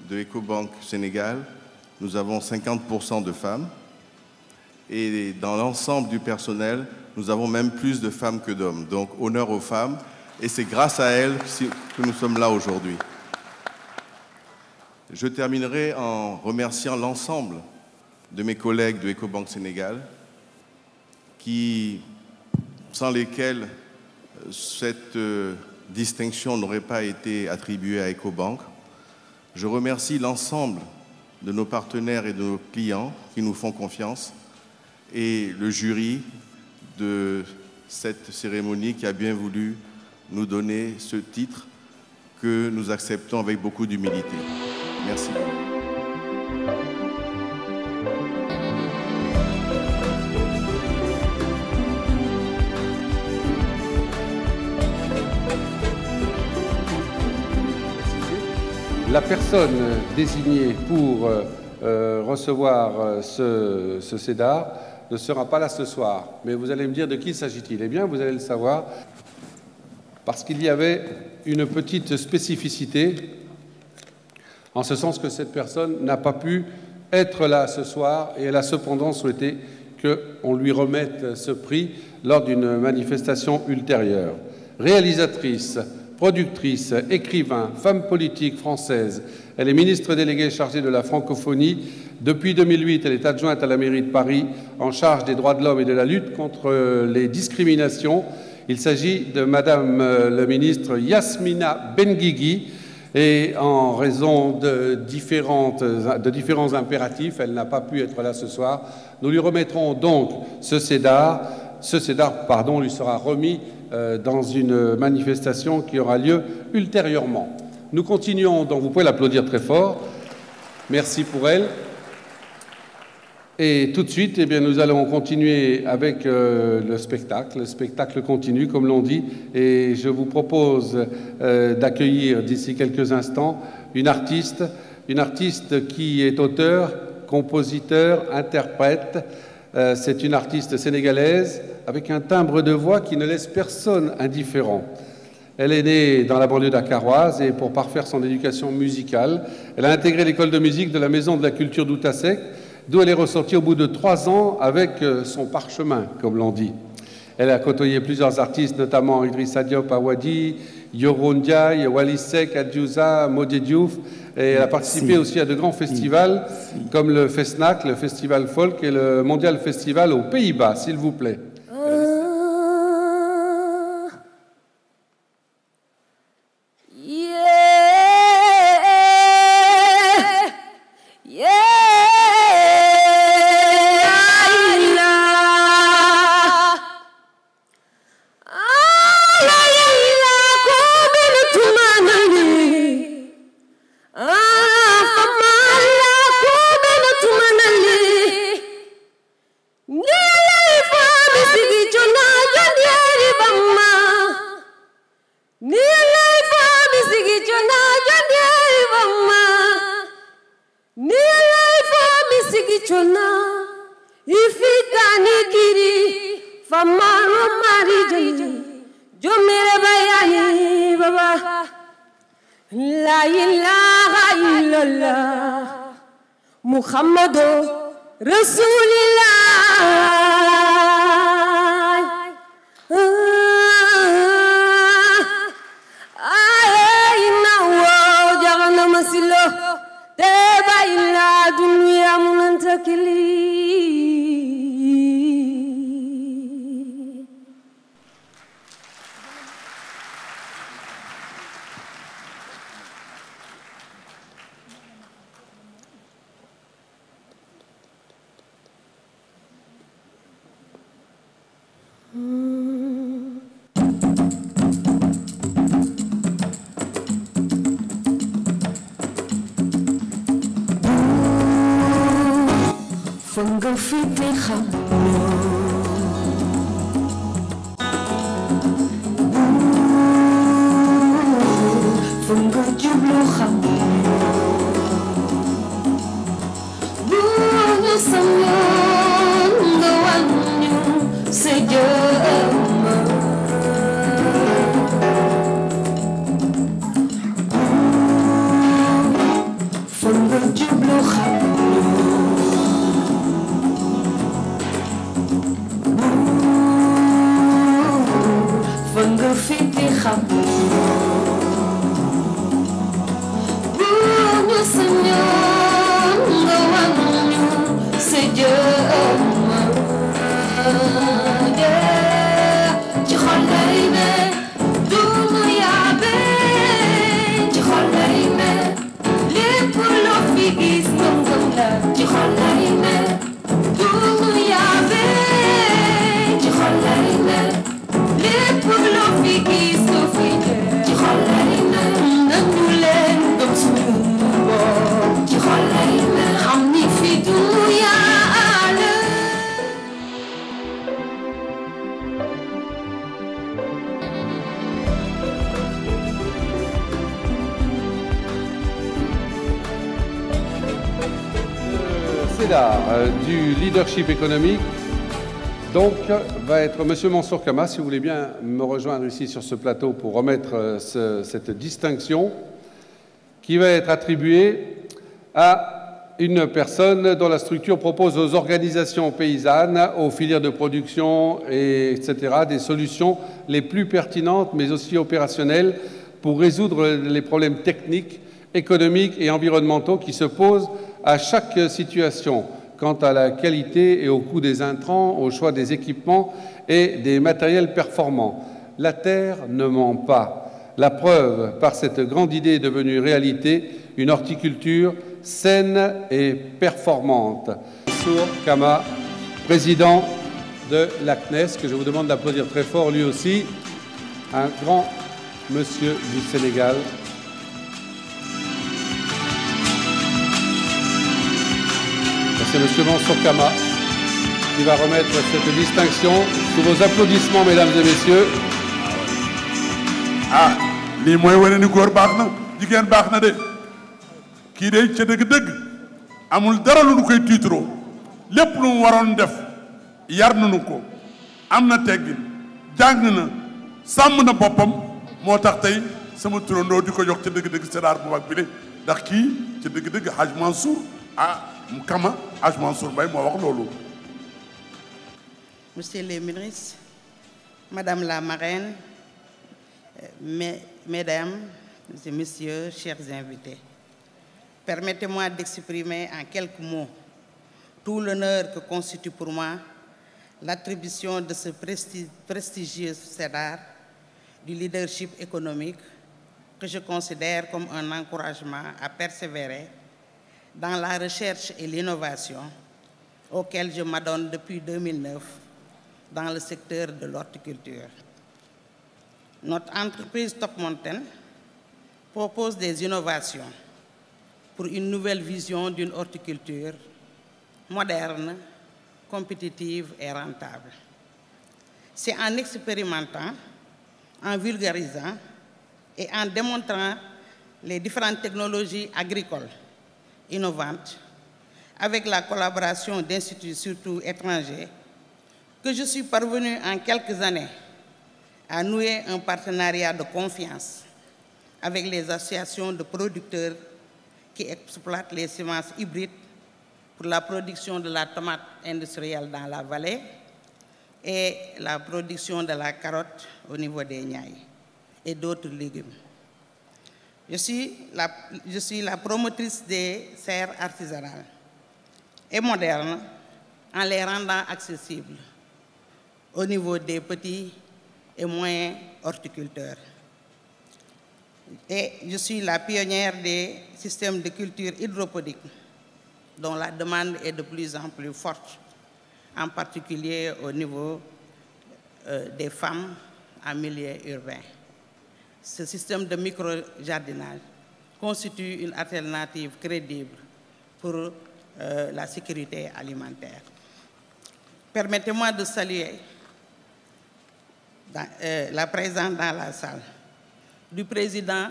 de EcoBank Sénégal, nous avons 50% de femmes et dans l'ensemble du personnel, nous avons même plus de femmes que d'hommes. Donc honneur aux femmes et c'est grâce à elles que nous sommes là aujourd'hui. Je terminerai en remerciant l'ensemble de mes collègues de EcoBank Sénégal sans lesquels cette distinction n'aurait pas été attribuée à EcoBank. Je remercie l'ensemble de nos partenaires et de nos clients qui nous font confiance et le jury de cette cérémonie qui a bien voulu nous donner ce titre que nous acceptons avec beaucoup d'humilité. Merci. La personne désignée pour recevoir ce CEDAR ne sera pas là ce soir. Mais vous allez me dire de qui s'agit-il? Eh bien, vous allez le savoir, parce qu'il y avait une petite spécificité, en ce sens que cette personne n'a pas pu être là ce soir et elle a cependant souhaité qu'on lui remette ce prix lors d'une manifestation ultérieure. Réalisatrice, productrice, écrivain, femme politique française. Elle est ministre déléguée chargée de la francophonie. Depuis 2008, elle est adjointe à la mairie de Paris en charge des droits de l'homme et de la lutte contre les discriminations. Il s'agit de Madame le ministre Yasmina Benguigui et en raison de différents impératifs, elle n'a pas pu être là ce soir. Nous lui remettrons donc ce CEDAR. Ce CEDAR, lui sera remis dans une manifestation qui aura lieu ultérieurement. Nous continuons, donc vous pouvez l'applaudir très fort. Merci pour elle. Et tout de suite, eh bien, nous allons continuer avec le spectacle. Le spectacle continue, comme l'on dit, et je vous propose d'accueillir d'ici quelques instants une artiste qui est auteur, compositeur, interprète. C'est une artiste sénégalaise avec un timbre de voix qui ne laisse personne indifférent. Elle est née dans la banlieue dakaroise et pour parfaire son éducation musicale, elle a intégré l'école de musique de la Maison de la Culture d'Outasek, d'où elle est ressortie au bout de 3 ans avec son parchemin, comme l'on dit. Elle a côtoyé plusieurs artistes, notamment Idrissa Diop Awadi, Yoro Ndiaye, Wally Seck, Adjouza, Modé Diouf, et elle a participé aussi à de grands festivals comme le FESNAC, le Festival Folk et le Mondial Festival aux Pays-Bas, s'il vous plaît. Muhammadu Rasulillah ayna wo jagana masilo teba illa dunya munantakili nga fite xam fa nga jublu xam bu ñu sañoon nga wàññu sa jëmm fa nga jublu xam fa nga fite xam bu ñu sañoon nga wàññu sa jëmm ci xol lay ne du nu yaabee ci xol lay ne lépp loo fi gis ngëm-ngëm la ci xol lay ne du nu yaabee ci xol lay ne lépp loo fi gis nga fi ci xol lay ne nañu leen gëm suñu bopp ci xol lay ne xam ni fi du yàlla. C'est là du leadership économique. Donc, va être M. Mansour Kama, si vous voulez bien me rejoindre ici sur ce plateau pour remettre cette distinction qui va être attribuée à une personne dont la structure propose aux organisations paysannes, aux filières de production, etc., des solutions les plus pertinentes, mais aussi opérationnelles, pour résoudre les problèmes techniques, économiques et environnementaux qui se posent à chaque situation, quant à la qualité et au coût des intrants, au choix des équipements et des matériels performants. La terre ne ment pas. La preuve, par cette grande idée devenue réalité, une horticulture saine et performante. Mansour Kama, président de la CNES, que je vous demande d'applaudir très fort lui aussi, un grand monsieur du Sénégal. C'est M. Mansour Kama qui va remettre cette distinction sous vos applaudissements, mesdames et messieurs. ah lii mooy wane ni góor baax na jigéen baax na de kii de ca dëgg-dëgg amul dara lu nu koy tiitroo lépp lu mu waroon def yar nañu ko am na teggin jàng na sàmm na boppam moo tax tey sama turandoo di ko jox ca dëgg-dëgg sédar bu mag bi de ndax kii ca dëgg-dëgg Hadj Mansour Kama Hadj Mansour Mbaye moo wax loolu. Monsieur le ministre, Madame la marraine, Mesdames et Messieurs, chers invités, permettez-moi d'exprimer en quelques mots tout l'honneur que constitue pour moi l'attribution de ce prestigieux sédar du leadership économique que je considère comme un encouragement à persévérer dans la recherche et l'innovation auquel je m'adonne depuis 2009 dans le secteur de l'horticulture. Notre entreprise Top Mountain propose des innovations pour une nouvelle vision d'une horticulture moderne, compétitive et rentable. C'est en expérimentant, en vulgarisant et en démontrant les différentes technologies agricoles innovantes, avec la collaboration d'instituts surtout étrangers, que je suis parvenu en quelques années à nouer un partenariat de confiance avec les associations de producteurs qui exploitent les semences hybrides pour la production de la tomate industrielle dans la vallée et la production de la carotte au niveau des Niayes et d'autres légumes. Je suis la promotrice des serres artisanales et modernes en les rendant accessibles au niveau des petits et moyens horticulteurs. Et je suis la pionnière des systèmes de culture hydroponique dont la demande est de plus en plus forte, en particulier au niveau des femmes en milieu urbain. Ce système de micro-jardinage constitue une alternative crédible pour la sécurité alimentaire. Permettez-moi de saluer la présence dans la salle du président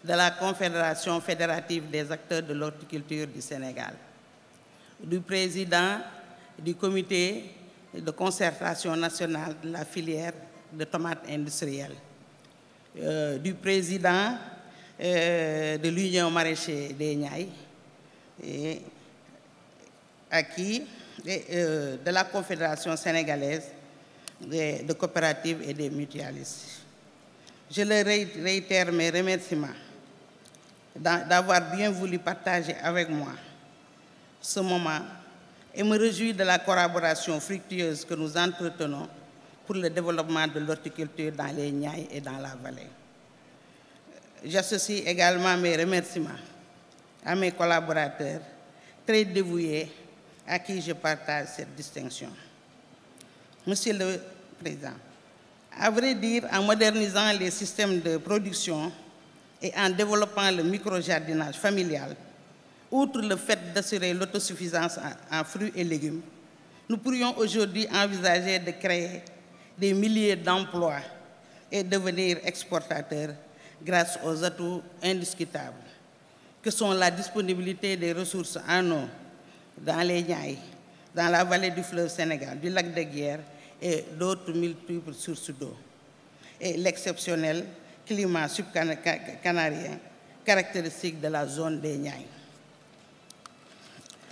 de la Confédération fédérative des acteurs de l'horticulture du Sénégal, du président du comité de concertation nationale de la filière de tomates industrielles, du président de l'Union maraîchère des Niayes, et de la Confédération sénégalaise de coopératives et des mutualistes. Je leur réitère mes remerciements d'avoir bien voulu partager avec moi ce moment et me réjouis de la collaboration fructueuse que nous entretenons pour le développement de l'horticulture dans les Niayes et dans la vallée. J'associe également mes remerciements à mes collaborateurs très dévoués à qui je partage cette distinction. Monsieur le Président, à vrai dire, en modernisant les systèmes de production et en développant le micro-jardinage familial, outre le fait d'assurer l'autosuffisance en fruits et légumes, nous pourrions aujourd'hui envisager de créer des milliers d'emplois et devenir exportateurs grâce aux atouts indiscutables que sont la disponibilité des ressources en eau dans les Niayes, dans la vallée du fleuve Sénégal, du lac de Guiers et d'autres multiples sources d'eau, et l'exceptionnel climat subcanarien caractéristique de la zone des Niayes.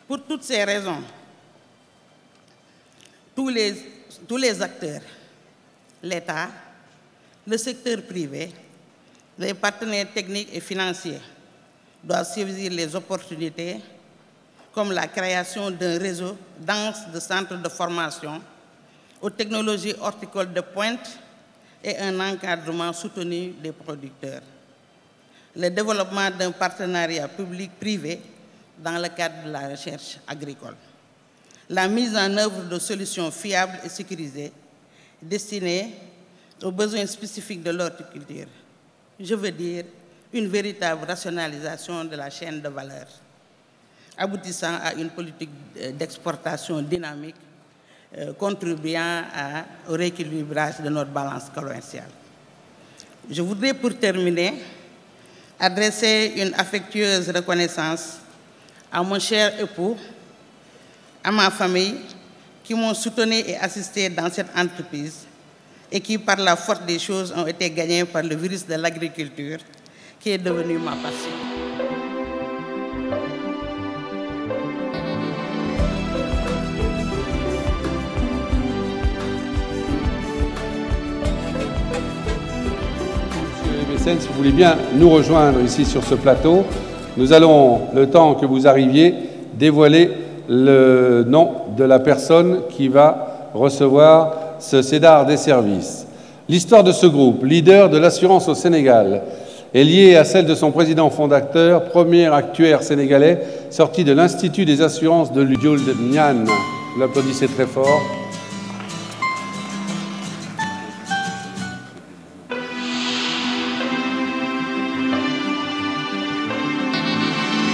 Pour toutes ces raisons, tous les acteurs, l'État, le secteur privé, les partenaires techniques et financiers doivent saisir les opportunités comme la création d'un réseau dense de centres de formation aux technologies horticoles de pointe et un encadrement soutenu des producteurs. Le développement d'un partenariat public-privé dans le cadre de la recherche agricole. La mise en œuvre de solutions fiables et sécurisées destinées aux besoins spécifiques de l'horticulture. Je veux dire une véritable rationalisation de la chaîne de valeur, aboutissant à une politique d'exportation dynamique, contribuant au rééquilibrage de notre balance commerciale. Je voudrais pour terminer adresser une affectueuse reconnaissance à mon cher époux, à ma famille, qui m'ont soutenu et assisté dans cette entreprise et qui, par la force des choses, ont été gagnés par le virus de l'agriculture, qui est devenu ma passion. Si vous voulez bien nous rejoindre ici sur ce plateau, nous allons, le temps que vous arriviez, dévoiler le nom de la personne qui va recevoir ce Cédar des services. L'histoire de ce groupe, leader de l'assurance au Sénégal, est liée à celle de son président fondateur, premier actuaire sénégalais, sorti de l'Institut des assurances de Dioul Niane. Vous l'applaudissez très fort.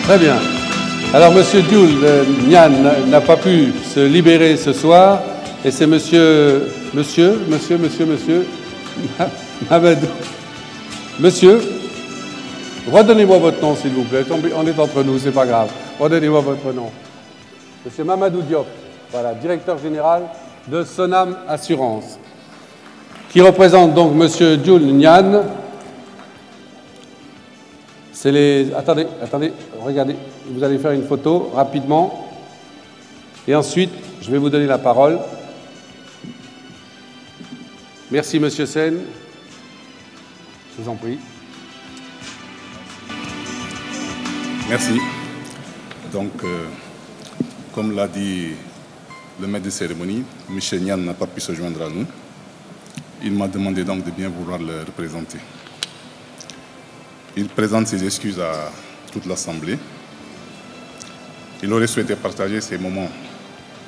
Très bien. Alors, M. Dioul Niane n'a pas pu se libérer ce soir, et c'est monsieur, Mamadou. Monsieur, redonnez-moi votre nom, s'il vous plaît. On est entre nous, c'est pas grave. Redonnez-moi votre nom. Monsieur Mamadou Diop, voilà, directeur général de Sonam Assurance, qui représente donc Monsieur Dioul Niane. C'est les... Attendez, regardez, vous allez faire une photo rapidement. Et ensuite, je vais vous donner la parole. Merci, Monsieur Sen. Je vous en prie. Merci. Donc, comme l'a dit le maître de cérémonie, M. Niane n'a pas pu se joindre à nous. Il m'a demandé donc de bien vouloir le représenter. Il présente ses excuses à toute l'Assemblée. Il aurait souhaité partager ces moments,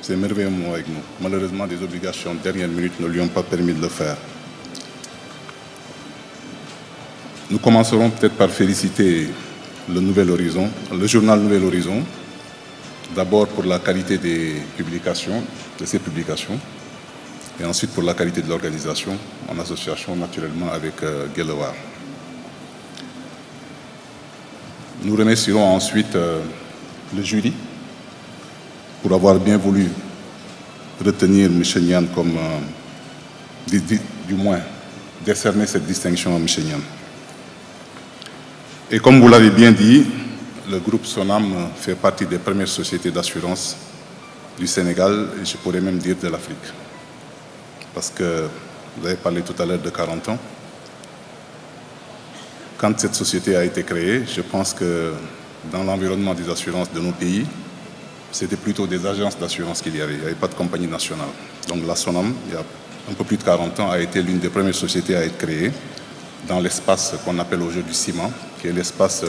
ces merveilleux moments avec nous. Malheureusement, des obligations de dernière minute ne lui ont pas permis de le faire. Nous commencerons peut-être par féliciter le Nouvel Horizon, le journal Nouvel Horizon, D'abord pour la qualité des publications, de ces publications, et ensuite pour la qualité de l'organisation, en association naturellement avec Guelewar. Nous remercierons ensuite le jury pour avoir bien voulu retenir M. Nian comme, du moins, décerner cette distinction à M. Nian. Et comme vous l'avez bien dit, le groupe Sonam fait partie des premières sociétés d'assurance du Sénégal et je pourrais même dire de l'Afrique. Parce que vous avez parlé tout à l'heure de 40 ans. Quand cette société a été créée, je pense que dans l'environnement des assurances de nos pays, c'était plutôt des agences d'assurance qu'il y avait. Il n'y avait pas de compagnie nationale. Donc la Sonam, il y a un peu plus de 40 ans, a été l'une des premières sociétés à être créée dans l'espace qu'on appelle aujourd'hui CIMA, qui est l'espace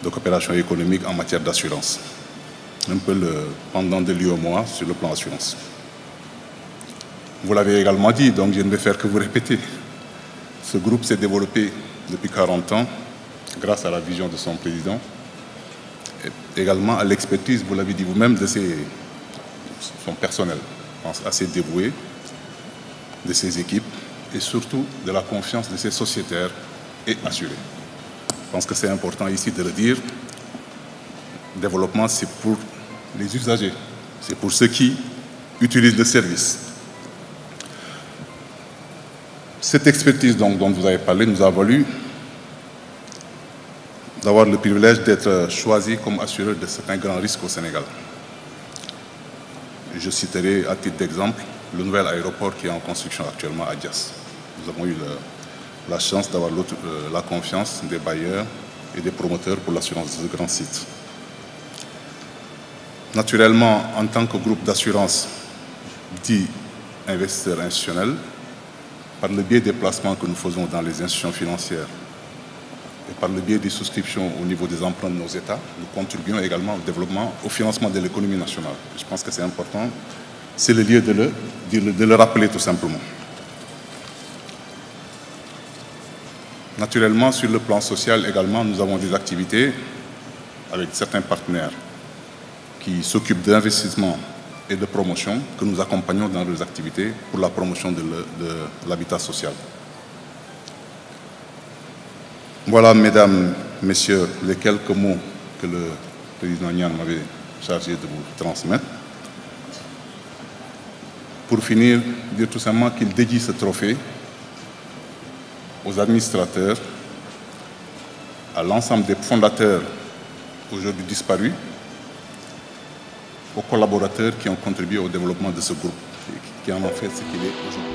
de coopération économique en matière d'assurance. Un peu le pendant de l'UEMOA sur le plan assurance. Vous l'avez également dit, donc je ne vais faire que vous répéter. Ce groupe s'est développé depuis 40 ans grâce à la vision de son président, et également à l'expertise, vous l'avez dit vous-même, de son personnel, je pense assez dévoué, de ses équipes et surtout de la confiance de ses sociétaires et assurés. Je pense que c'est important ici de le dire. Le développement, c'est pour les usagers, c'est pour ceux qui utilisent le service. Cette expertise dont vous avez parlé nous a valu d'avoir le privilège d'être choisi comme assureur de certains grands risques au Sénégal. Je citerai à titre d'exemple le nouvel aéroport qui est en construction actuellement à Dias. Nous avons eu la chance d'avoir la confiance des bailleurs et des promoteurs pour l'assurance de ce grand site. Naturellement, en tant que groupe d'assurance dit investisseurs institutionnels, par le biais des placements que nous faisons dans les institutions financières et par le biais des souscriptions au niveau des emprunts de nos États, nous contribuons également au développement, au financement de l'économie nationale. Je pense que c'est important. C'est le lieu de le rappeler tout simplement. Naturellement, sur le plan social également, nous avons des activités avec certains partenaires qui s'occupent d'investissement et de promotion que nous accompagnons dans leurs activités pour la promotion de l'habitat social. Voilà, mesdames, messieurs, les quelques mots que le président Nian m'avait chargé de vous transmettre. Pour finir, dire tout simplement qu'il dédie ce trophée aux administrateurs, à l'ensemble des fondateurs aujourd'hui disparus, aux collaborateurs qui ont contribué au développement de ce groupe et qui en ont fait ce qu'il est aujourd'hui.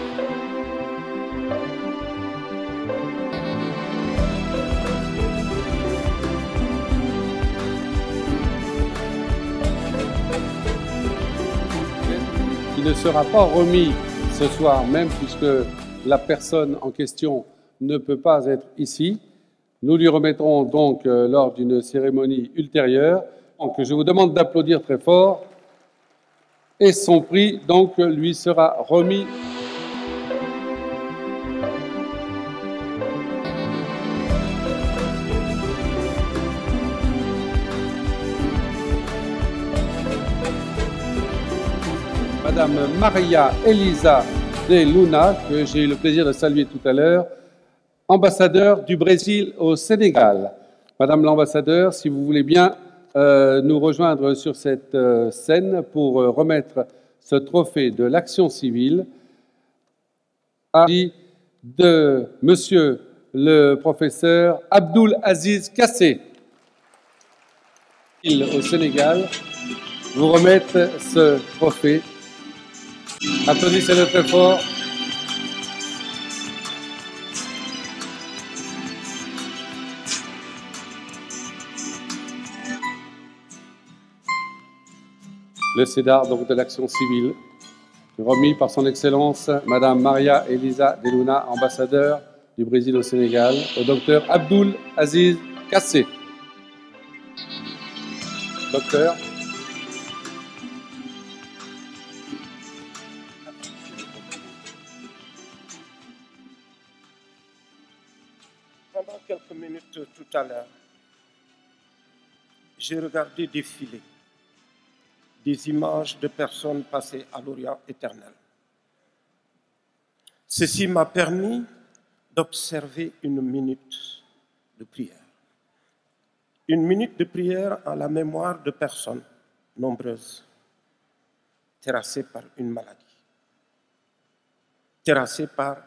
Qui ne sera pas remis ce soir même puisque la personne en question ne peut pas être ici. Nous lui remettrons donc lors d'une cérémonie ultérieure. Donc je vous demande d'applaudir très fort et son prix donc lui sera remis. Madame Maria Elisa de Luna, que j'ai eu le plaisir de saluer tout à l'heure, ambassadeur du Brésil au Sénégal. Madame l'ambassadeur, si vous voulez bien nous rejoindre sur cette scène pour remettre ce trophée de l'action civile à de Monsieur le professeur Abdoul Aziz Kassé. Au Sénégal, vous remettre ce trophée. Applaudissez-le très fort. Le CEDAR donc de l'action civile, remis par son Excellence Madame Maria Elisa de Luna, ambassadeur du Brésil au Sénégal, au docteur Abdoul Aziz Kassé. Docteur. Pendant quelques minutes tout à l'heure, j'ai regardé défiler des images de personnes passées à l'Orient éternel. Ceci m'a permis d'observer une minute de prière. Une minute de prière en la mémoire de personnes nombreuses, terrassées par une maladie, terrassées par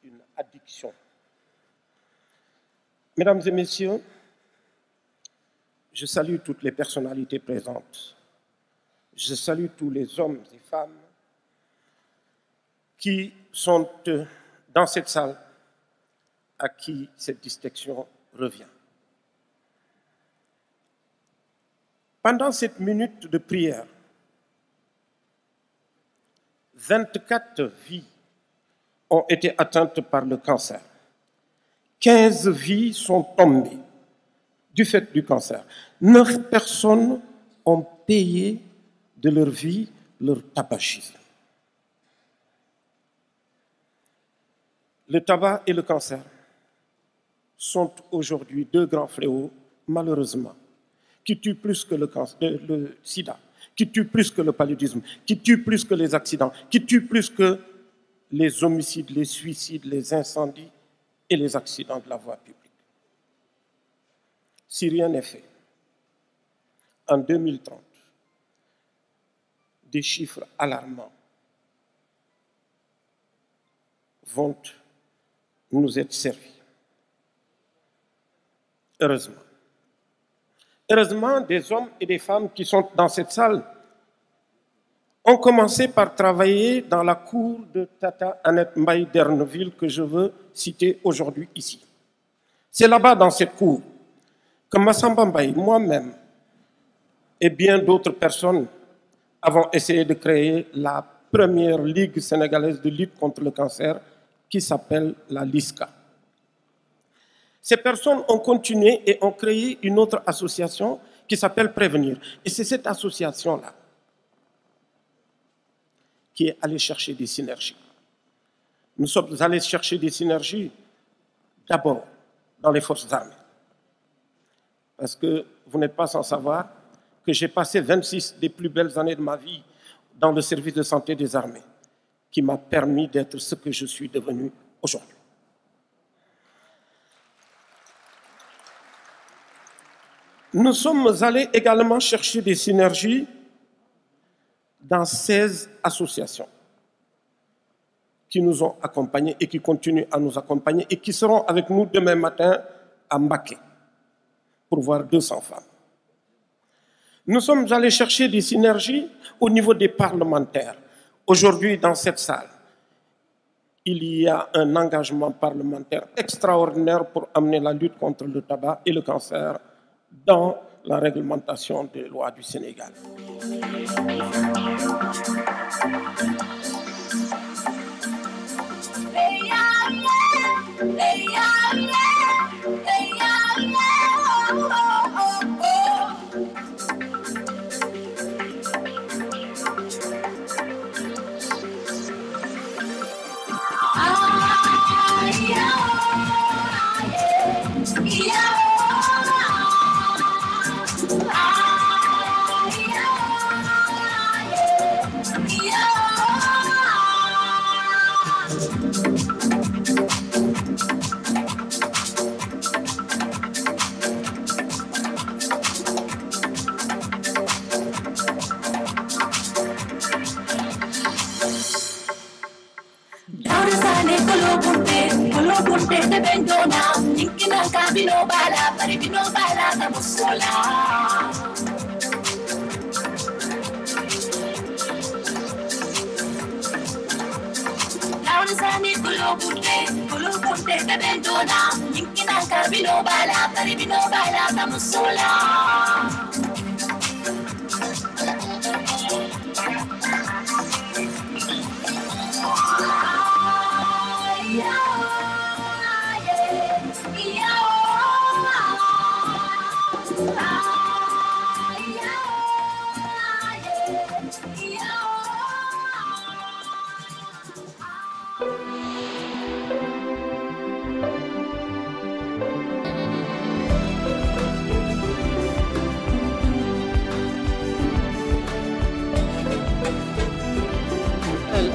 une addiction. Mesdames et messieurs, je salue toutes les personnalités présentes. Je salue tous les hommes et femmes qui sont dans cette salle, à qui cette distinction revient. Pendant cette minute de prière, 24 vies ont été atteintes par le cancer. 15 vies sont tombées du fait du cancer. 9 personnes ont payé de leur vie leur tabagisme. Le tabac et le cancer sont aujourd'hui 2 grands fléaux, malheureusement, qui tuent plus que le sida, qui tuent plus que le paludisme, qui tuent plus que les accidents, qui tuent plus que les homicides, les suicides, les incendies et les accidents de la voie publique. Si rien n'est fait, en 2030, des chiffres alarmants vont nous être servis. Heureusement. Heureusement, des hommes et des femmes qui sont dans cette salle ont commencé par travailler dans la cour de Tata Annette Mbaye d'Erneville que je veux citer aujourd'hui ici. C'est là-bas, dans cette cour, que Massamba Mbaye, moi-même et bien d'autres personnes avons essayé de créer la première ligue sénégalaise de lutte contre le cancer qui s'appelle la LISCA. Ces personnes ont continué et ont créé une autre association qui s'appelle Prévenir. Et c'est cette association-là qui est allée chercher des synergies. Nous sommes allés chercher des synergies d'abord dans les forces armées. Parce que vous n'êtes pas sans savoir que j'ai passé 26 des plus belles années de ma vie dans le service de santé des armées, qui m'a permis d'être ce que je suis devenu aujourd'hui. Nous sommes allés également chercher des synergies dans 16 associations qui nous ont accompagnés et qui continuent à nous accompagner et qui seront avec nous demain matin à Mbacké pour voir 200 femmes. Nous sommes allés chercher des synergies au niveau des parlementaires. Aujourd'hui, dans cette salle, il y a un engagement parlementaire extraordinaire pour amener la lutte contre le tabac et le cancer dans la réglementation des lois du Sénégal.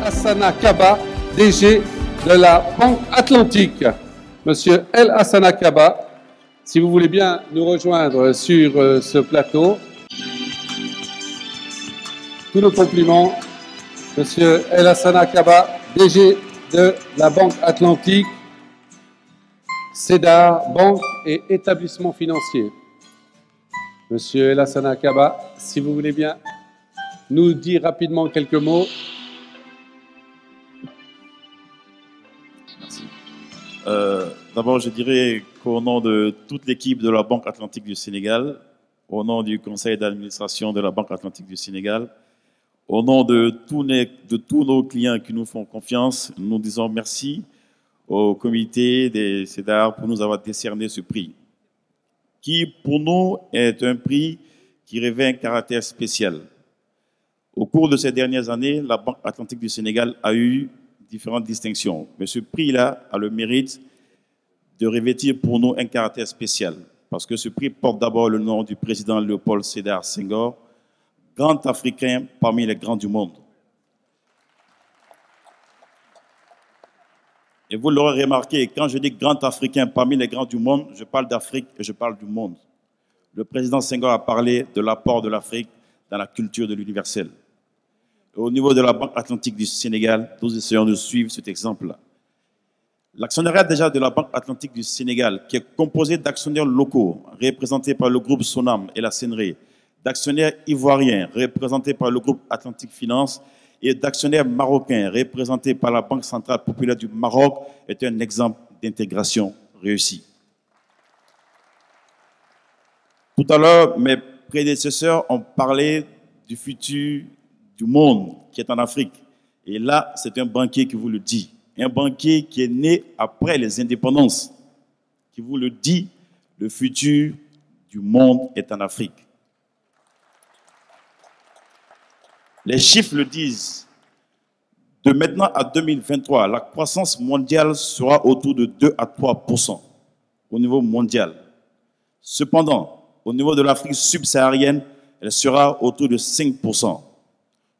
Hassana Kaba, DG de la Banque Atlantique. Monsieur El Hassana Kaba, si vous voulez bien nous rejoindre sur ce plateau. Tous nos compliments, Monsieur El Hassana Kaba, DG de la Banque Atlantique, CEDAR, banque et établissement financier. Monsieur El Hassana Kaba, si vous voulez bien nous dire rapidement quelques mots. Merci. D'abord, je dirais qu'au nom de toute l'équipe de la Banque Atlantique du Sénégal, au nom du conseil d'administration de la Banque Atlantique du Sénégal, au nom de tous nos clients qui nous font confiance, nous disons merci au comité des CEDAR pour nous avoir décerné ce prix, qui pour nous est un prix qui revêt un caractère spécial. Au cours de ces dernières années, la Banque Atlantique du Sénégal a eu différentes distinctions, mais ce prix-là a le mérite de revêtir pour nous un caractère spécial, parce que ce prix porte d'abord le nom du président Léopold Sédar Senghor, grand Africain parmi les grands du monde. Et vous l'aurez remarqué, quand je dis grand Africain parmi les grands du monde, je parle d'Afrique et je parle du monde. Le président Senghor a parlé de l'apport de l'Afrique dans la culture de l'universel. Au niveau de la Banque Atlantique du Sénégal, nous essayons de suivre cet exemple-là. L'actionnariat déjà de la Banque Atlantique du Sénégal, qui est composé d'actionnaires locaux, représentés par le groupe Sonam et la CNRE, d'actionnaires ivoiriens, représentés par le groupe Atlantique Finance, et d'actionnaires marocains, représentés par la Banque Centrale Populaire du Maroc, est un exemple d'intégration réussie. Tout à l'heure, mes prédécesseurs ont parlé du futur du monde qui est en Afrique. Et là, c'est un banquier qui vous le dit. Un banquier qui est né après les indépendances, qui vous le dit, le futur du monde est en Afrique. Les chiffres le disent. De maintenant à 2023, la croissance mondiale sera autour de 2 à 3% au niveau mondial. Cependant, au niveau de l'Afrique subsaharienne, elle sera autour de 5%.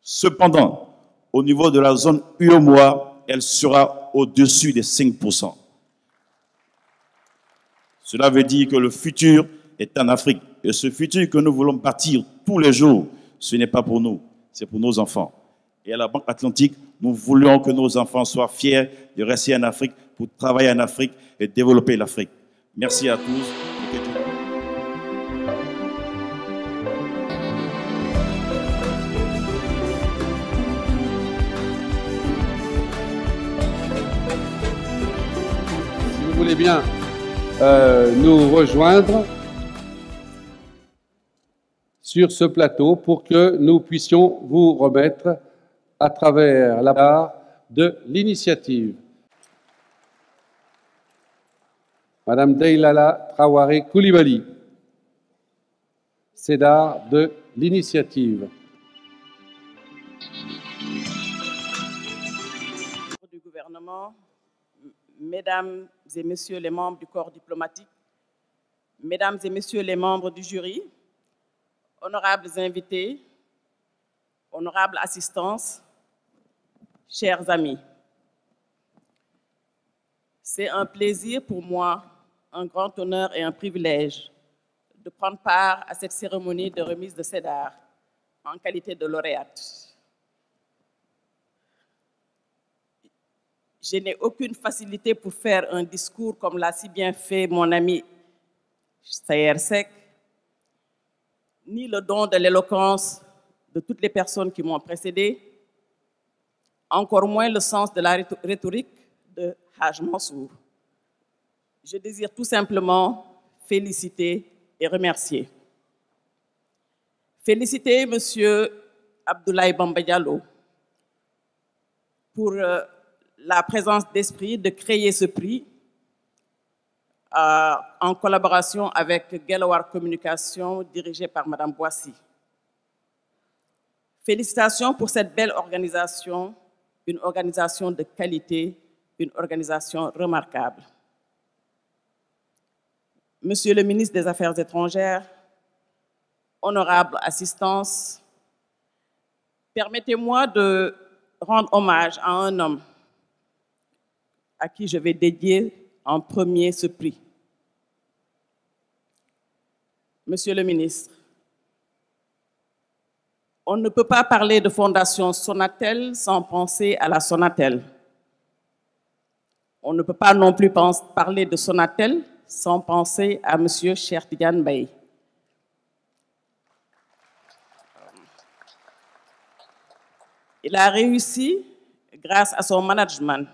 Cependant, au niveau de la zone UEMOA, elle sera au-dessus des 5%. Cela veut dire que le futur est en Afrique. Et ce futur que nous voulons bâtir tous les jours, ce n'est pas pour nous, c'est pour nos enfants. Et à la Banque Atlantique, nous voulons que nos enfants soient fiers de rester en Afrique, pour travailler en Afrique et développer l'Afrique. Merci à tous. Si vous voulez bien nous rejoindre sur ce plateau pour que nous puissions vous remettre à travers la barre de l'initiative. Madame Deylala Traoré Koulibaly, CEDAR de l'initiative. Du gouvernement, Mesdames et Messieurs les membres du corps diplomatique, Mesdames et Messieurs les membres du jury, honorables invités, honorable assistance, chers amis, c'est un plaisir pour moi, un grand honneur et un privilège de prendre part à cette cérémonie de remise de CEDAR en qualité de lauréate. Je n'ai aucune facilité pour faire un discours comme l'a si bien fait mon ami Sayer Seck, ni le don de l'éloquence de toutes les personnes qui m'ont précédé, encore moins le sens de la rhétorique de Haj Mansour. Je désire tout simplement féliciter et remercier. Féliciter M. Abdoulaye Bamba Diallo pour la présence d'esprit de créer ce prix en collaboration avec Gelawar Communication dirigée par Mme Boissy. Félicitations pour cette belle organisation, une organisation de qualité, une organisation remarquable. Monsieur le ministre des Affaires étrangères, honorable assistance, permettez-moi de rendre hommage à un homme à qui je vais dédier en premier ce prix. Monsieur le ministre, on ne peut pas parler de Fondation Sonatel sans penser à la Sonatel. On ne peut pas non plus parler de Sonatel sans penser à M. Cheikh Tidiane Mbaye. Il a réussi, grâce à son management,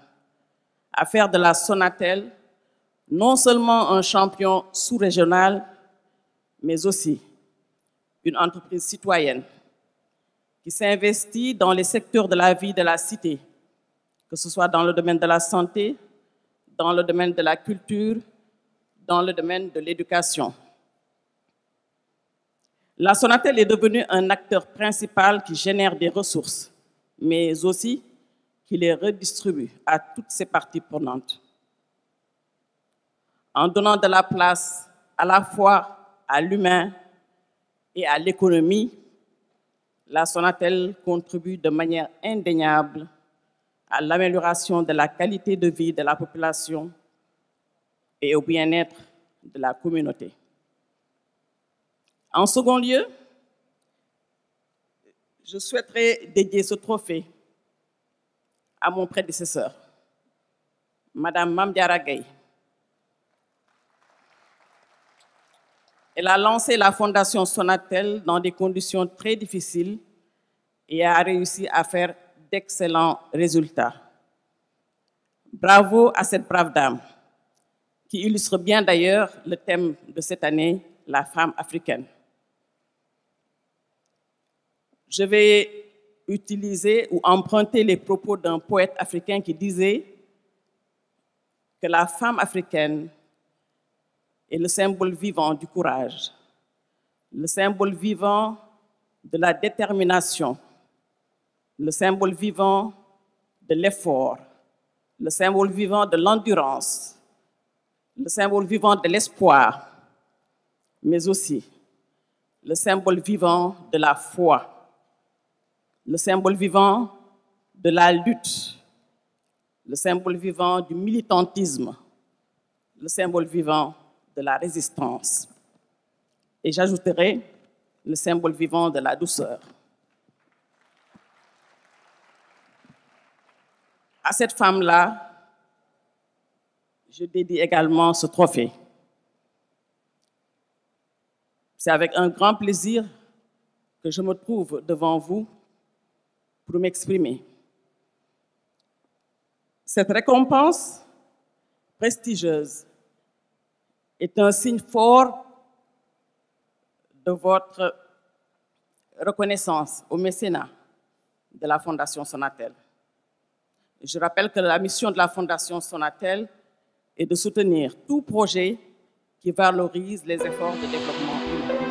à faire de la Sonatel non seulement un champion sous-régional, mais aussi une entreprise citoyenne qui s'investit dans les secteurs de la vie de la cité, que ce soit dans le domaine de la santé, dans le domaine de la culture, dans le domaine de l'éducation. La Sonatel est devenue un acteur principal qui génère des ressources, mais aussi qui les redistribue à toutes ses parties prenantes. En donnant de la place à la fois à l'humain et à l'économie, la Sonatel contribue de manière indéniable à l'amélioration de la qualité de vie de la population et au bien-être de la communauté. En second lieu, je souhaiterais dédier ce trophée à mon prédécesseur, Madame Mame Diarra Gueye. Elle a lancé la Fondation Sonatel dans des conditions très difficiles et a réussi à faire d'excellents résultats. Bravo à cette brave dame, qui illustre bien d'ailleurs le thème de cette année, la femme africaine. Je vais utiliser ou emprunter les propos d'un poète africain qui disait que la femme africaine est le symbole vivant du courage, le symbole vivant de la détermination, le symbole vivant de l'effort, le symbole vivant de l'endurance, le symbole vivant de l'espoir, mais aussi le symbole vivant de la foi, le symbole vivant de la lutte, le symbole vivant du militantisme, le symbole vivant de la résistance. Et j'ajouterai le symbole vivant de la douceur. À cette femme-là, je dédie également ce trophée. C'est avec un grand plaisir que je me trouve devant vous pour m'exprimer. Cette récompense prestigieuse est un signe fort de votre reconnaissance au mécénat de la Fondation Sonatel. Je rappelle que la mission de la Fondation Sonatel est de soutenir tout projet qui valorise les efforts de développement humain.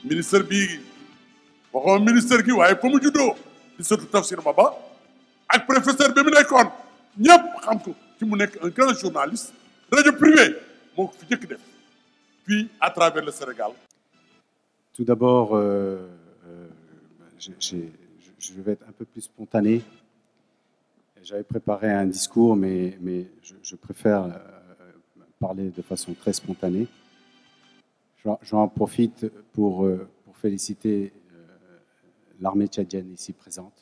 ministère bi waxoon ministère gi waaye fa mu juddoo di surtout Tafsir Baba ak professeur bi mu nekkoon ñëpp xam ko ci mu nekk un grand journaliste rajo privé moo ko fi jëkk def puis à travers le Sénégal. Tout d'abord, je vais être un peu plus spontané. J'avais préparé un discours, mais je préfère parler de façon très spontanée. J'en profite pour féliciter l'armée tchadienne ici présente.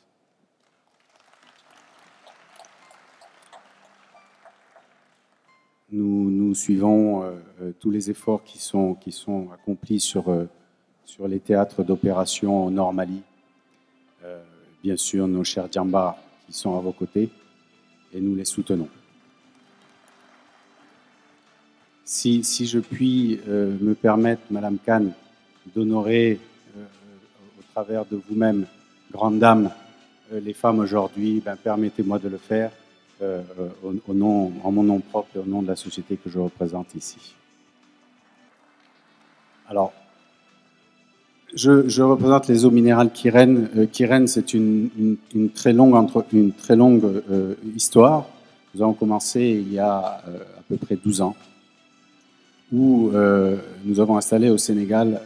Nous suivons tous les efforts qui sont accomplis sur les théâtres d'opération au Nord Mali. Bien sûr, nos chers Djambars qui sont à vos côtés, et nous les soutenons. Si je puis me permettre, Madame Khan, d'honorer au travers de vous-même, grande dame, les femmes aujourd'hui, permettez-moi de le faire en mon nom propre et au nom de la société que je représente ici. Alors, Je représente les eaux minérales Kiren. Kiren, c'est une très longue histoire. Nous avons commencé il y a à peu près 12 ans, où nous avons installé au Sénégal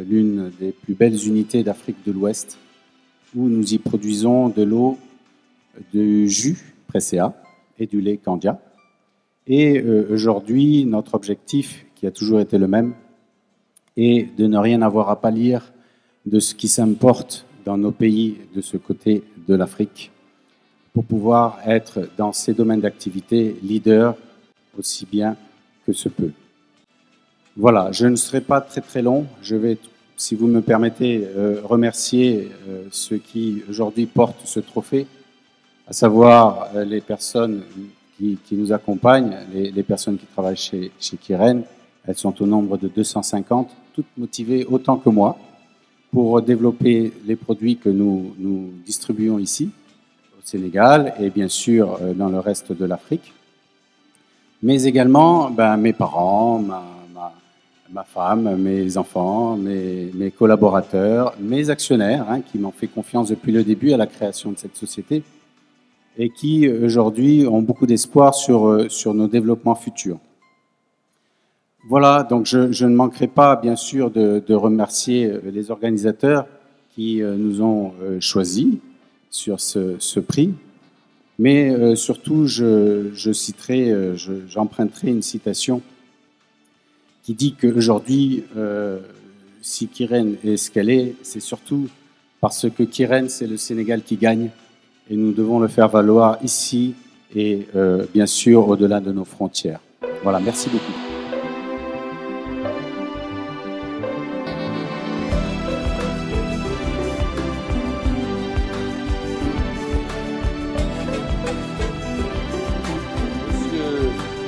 l'une des plus belles unités d'Afrique de l'Ouest, où nous y produisons de l'eau, du jus Presséa et du lait Candia. Et aujourd'hui, notre objectif, qui a toujours été le même, est de ne rien avoir à pâlir de ce qui s'importe dans nos pays de ce côté de l'Afrique, pour pouvoir être dans ces domaines d'activité leader aussi bien que se peut. Voilà, je ne serai pas très long. Je vais, si vous me permettez, remercier ceux qui aujourd'hui portent ce trophée, à savoir les personnes qui nous accompagnent, les personnes qui travaillent chez Kiren. Elles sont au nombre de 250, toutes motivées autant que moi pour développer les produits que nous distribuons ici, au Sénégal et bien sûr dans le reste de l'Afrique. Mais également mes parents, ma femme, mes enfants, mes collaborateurs, mes actionnaires qui m'ont fait confiance depuis le début à la création de cette société et qui aujourd'hui ont beaucoup d'espoir sur nos développements futurs. Voilà, donc je ne manquerai pas bien sûr de remercier les organisateurs qui nous ont choisis sur ce prix, mais surtout j'emprunterai une citation qui dit qu'aujourd'hui, si Kiren est ce qu'elle est, c'est surtout parce que Kiren, c'est le Sénégal qui gagne et nous devons le faire valoir ici et bien sûr au-delà de nos frontières. Voilà, merci beaucoup.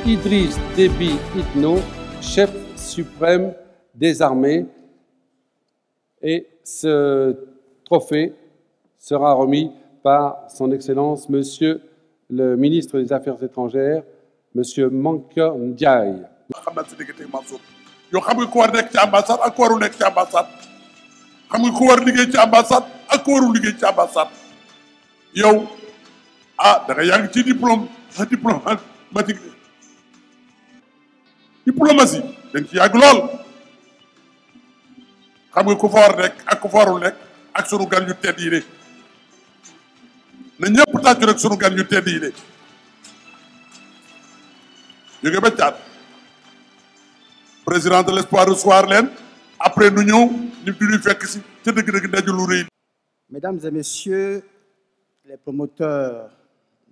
Idriss Déby Itno, chef suprême des armées. Et ce trophée sera remis par son Excellence, Monsieur le ministre des Affaires étrangères, Monsieur Manka Ndiaye. yow xam nga ku war nekk ci ambassade ak ku warul nekk ci ambassade xam nga ku war liggéey ci ambassade ak ku warul liggéey ci ambassade yow da nga yaa ngi ci diplomatie da nga ci yàgg lool xam nga ku fa war nekk ak ku fa warul nekk ak sunu gan yu tedd yi ne na ñëpp tàccu rek sunu gan yu tedd yi ne jóge ba caat président de l'espoir recevoir leen après nous ñëw ñu di fekk si ca dëgg-dëgg ndaje lu rëy. Mesdames et messieurs les promoteurs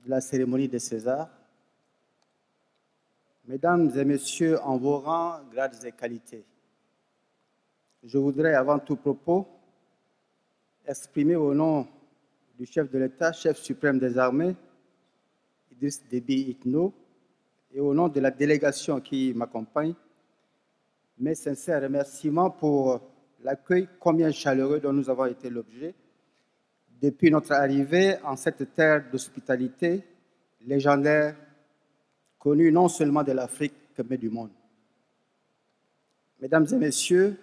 de la cérémonie des Césars, mesdames et messieurs en vos rangs, grades et qualités, je voudrais avant tout propos exprimer au nom du chef de l'État, chef suprême des armées, Idriss Déby Itno, et au nom de la délégation qui m'accompagne, mes sincères remerciements pour l'accueil combien chaleureux dont nous avons été l'objet depuis notre arrivée en cette terre d'hospitalité légendaire, connue non seulement de l'Afrique, mais du monde. Mesdames et messieurs,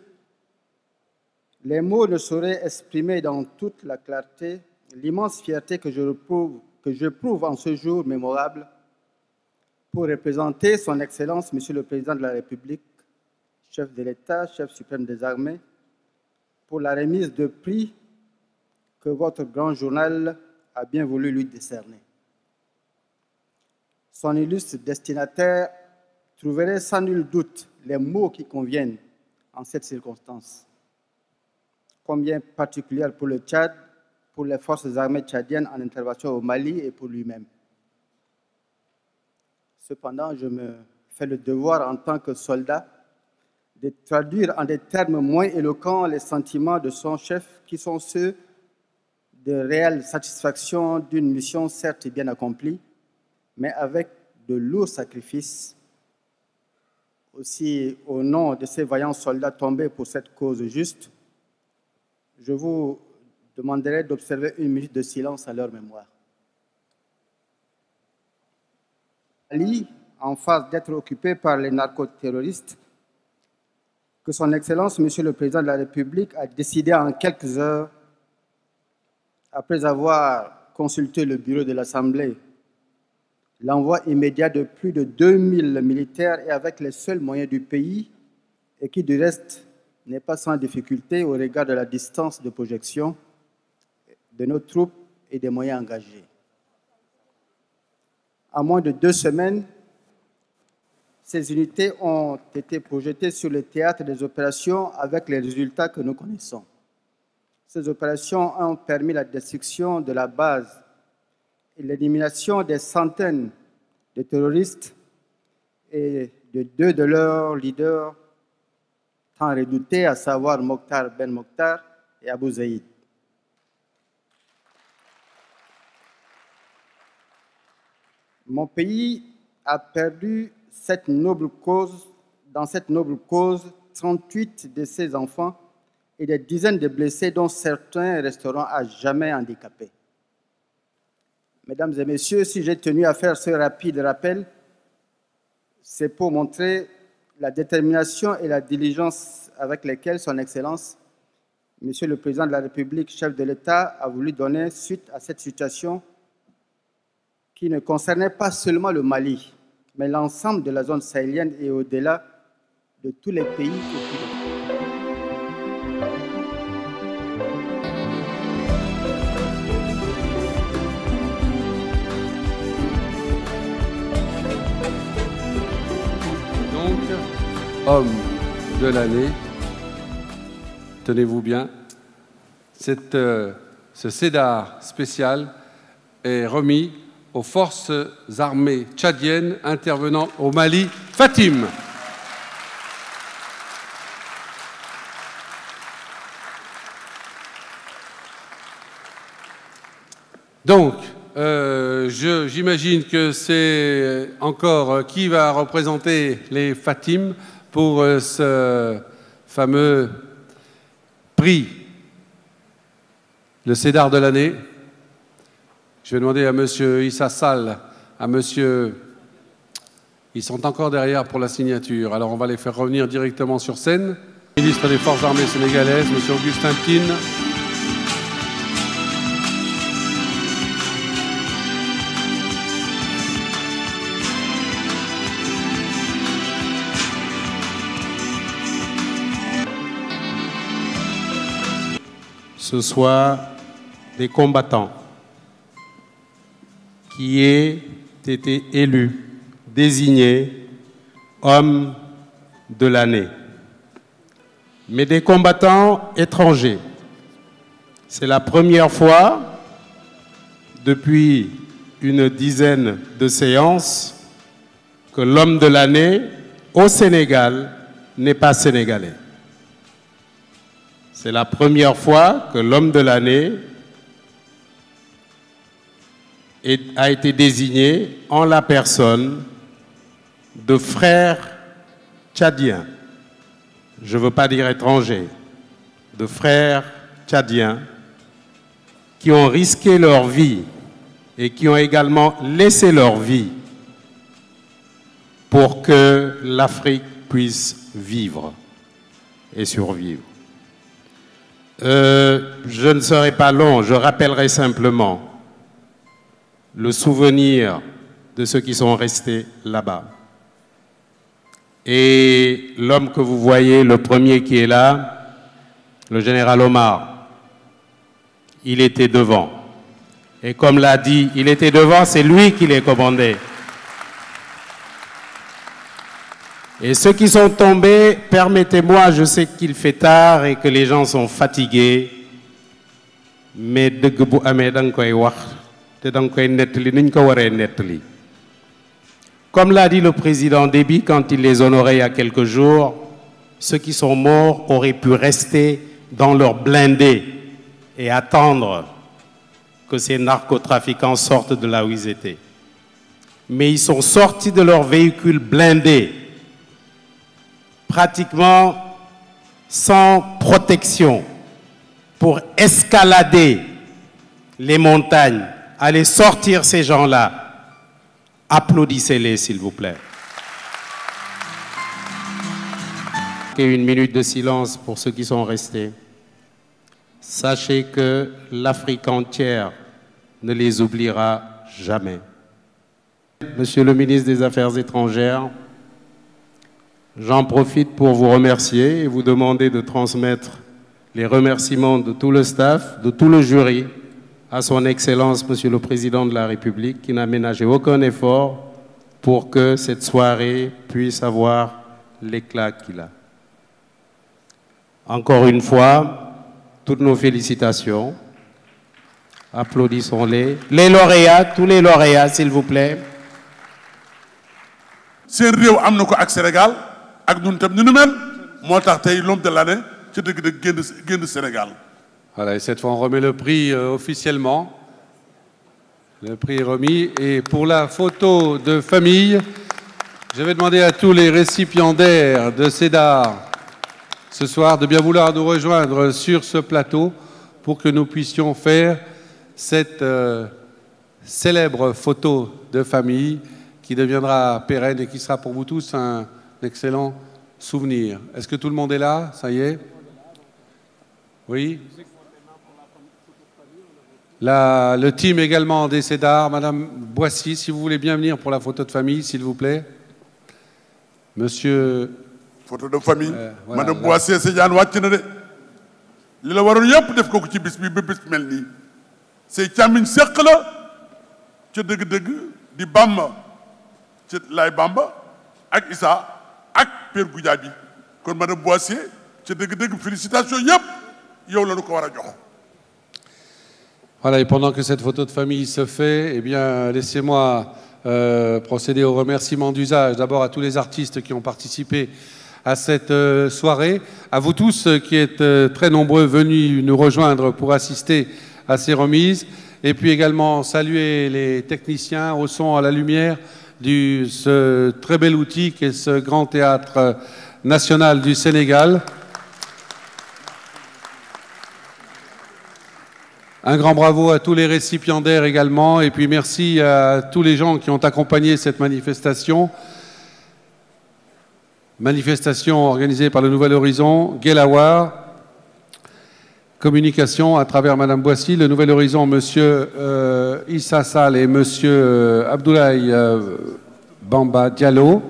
les mots ne sauraient exprimer dans toute la clarté l'immense fierté que je prouve en ce jour mémorable pour représenter son Excellence, Monsieur le Président de la République, chef de l'État, chef suprême des armées, pour la remise de prix que votre grand journal a bien voulu lui décerner. Son illustre destinataire trouverait sans nul doute les mots qui conviennent en cette circonstance, combien particulière pour le Tchad, pour les forces armées tchadiennes en intervention au Mali et pour lui-même. Cependant, je me fais le devoir en tant que soldat de traduire en des termes moins éloquents les sentiments de son chef, qui sont ceux de réelle satisfaction d'une mission certes bien accomplie, mais avec de lourds sacrifices. Aussi, au nom de ces vaillants soldats tombés pour cette cause juste, je vous demanderai d'observer une minute de silence à leur mémoire. Ali, en phase d'être occupé par les narcoterroristes, que Son Excellence, Monsieur le Président de la République, a décidé en quelques heures, après avoir consulté le bureau de l'Assemblée, l'envoi immédiat de plus de 2000 militaires et avec les seuls moyens du pays, et qui du reste n'est pas sans difficulté au regard de la distance de projection de nos troupes et des moyens engagés. En moins de 2 semaines, ces unités ont été projetées sur le théâtre des opérations avec les résultats que nous connaissons. Ces opérations ont permis la destruction de la base et l'élimination des centaines de terroristes et de 2 de leurs leaders tant redoutés, à savoir Mokhtar Ben Mokhtar et Abou Zaïd. Mon pays a perdu dans cette noble cause 38 de ses enfants et des dizaines de blessés dont certains resteront à jamais handicapés. Mesdames et messieurs, si j'ai tenu à faire ce rapide rappel, c'est pour montrer la détermination et la diligence avec lesquelles Son Excellence, Monsieur le Président de la République, chef de l'État, a voulu donner suite à cette situation qui ne concernait pas seulement le Mali, mais l'ensemble de la zone sahélienne et au-delà de tous les pays. Donc, homme de l'année, tenez-vous bien, ce cédar spécial est remis aux forces armées tchadiennes intervenant au Mali. Fatim. Donc, j'imagine que c'est encore qui va représenter les Fatim pour ce fameux prix, le cédar de l'année. Je vais demander à Monsieur Issa Sall, à Monsieur... Ils sont encore derrière pour la signature, alors on va les faire revenir directement sur scène. Ministre des Forces armées sénégalaises, Monsieur Augustin Tine. Ce soir, des combattants qui aient été élus, désignés hommes de l'année. Mais des combattants étrangers. C'est la première fois depuis une dizaine de séances que l'homme de l'année au Sénégal n'est pas sénégalais. C'est la première fois que l'homme de l'année a été désigné en la personne de frères tchadiens. Je ne veux pas dire étrangers, de frères tchadiens qui ont risqué leur vie et qui ont également laissé leur vie pour que l'Afrique puisse vivre et survivre. Je ne serai pas long, je rappellerai simplement le souvenir de ceux qui sont restés là-bas. Et l'homme que vous voyez, le premier qui est là, le général Omar, il était devant. Et comme l'a dit, il était devant, c'est lui qui les commandait. Et ceux qui sont tombés, permettez-moi, je sais qu'il fait tard et que les gens sont fatigués, mais deug bu amé dang koy wax té dang koy nettali niñ ko waré nettali. Comme l'a dit le président Déby quand il les honorait il y a quelques jours, ceux qui sont morts auraient pu rester dans leur blindé et attendre que ces narcotrafiquants sortent de là où ils étaient. Mais ils sont sortis de leur véhicule blindé, pratiquement sans protection, pour escalader les montagnes, aller sortir ces gens-là. Applaudissez-les, s'il vous plaît. marquer une minute de silence pour ceux qui sont restés. Sachez que l'Afrique entière ne les oubliera jamais. Monsieur le ministre des Affaires étrangères, j'en profite pour vous remercier et vous demander de transmettre les remerciements de tout le staff, de tout le jury, à son Excellence, Monsieur le Président de la République, qui n'a ménagé aucun effort pour que cette soirée puisse avoir l'éclat qu'il a. Encore une fois, toutes nos félicitations. Applaudissons-les. Les lauréats, tous les lauréats, s'il vous plaît. C'est réew am na ko ak Sénégal ak ñun tam ñu mel moo tax tey l'homme de l'année ci dëgg-dëgg génn Sénégal. Voilà, et cette fois on remet le prix officiellement. Le prix est remis. Et pour la photo de famille, je vais demander à tous les récipiendaires de CEDAR ce soir de bien vouloir nous rejoindre sur ce plateau pour que nous puissions faire cette célèbre photo de famille qui deviendra pérenne et qui sera pour vous tous un excellent souvenir. Est-ce que tout le monde est là? Ça y est? Oui? Le team également des CEDAR, Madame Boissy, si vous voulez bien venir pour la photo de famille, s'il vous plaît. Monsieur... Photo de famille. Voilà, Madame Boissy, c'est Yann Wattine. Li la waroon yëpp def ko ci bis bi ba bis mel nii. C'est càmmiñ seq la ca dëgg-dëgg di Bamba ci Laay Bamba ak Issa ak Père Goudiaby kon Madame Boissy ca dëgg-dëgg félicitations yëpp yow la ñu ko war a jox. Voilà, et pendant que cette photo de famille se fait, eh bien, laissez-moi procéder au remerciement d'usage. D'abord à tous les artistes qui ont participé à cette soirée, à vous tous qui êtes très nombreux venus nous rejoindre pour assister à ces remises, et puis également saluer les techniciens au son, à la lumière, ce très bel outil qu'est ce grand théâtre national du Sénégal. Un grand bravo à tous les récipiendaires également, et puis merci à tous les gens qui ont accompagné cette manifestation. Manifestation organisée par le Nouvel Horizon, Guelawar, communication à travers Madame Boissy, le Nouvel Horizon, Monsieur Issa Sall et Monsieur Abdoulaye Bamba Diallo.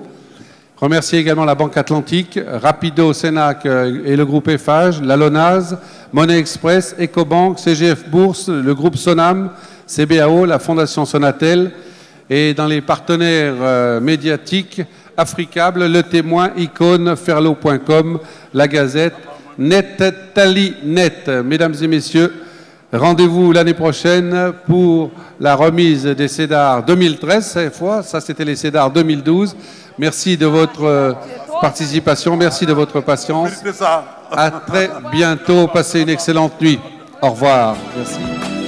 Remercier également la Banque Atlantique, Rapido, Sénac et le groupe Eiffage, la LONASE, Monnaie Express, Ecobank, CGF Bourse, le groupe Sonam, CBAO, la Fondation Sonatel, et dans les partenaires médiatiques, Africable, Le Témoin, Icône, Ferlo.com, La Gazette, Net, Tali Net. Mesdames et messieurs, rendez-vous l'année prochaine pour la remise des CEDAR 2013, cette fois. Ça, c'était les CEDAR 2012. Merci de votre participation, merci de votre patience. À très bientôt. Passez une excellente nuit. Au revoir. Merci.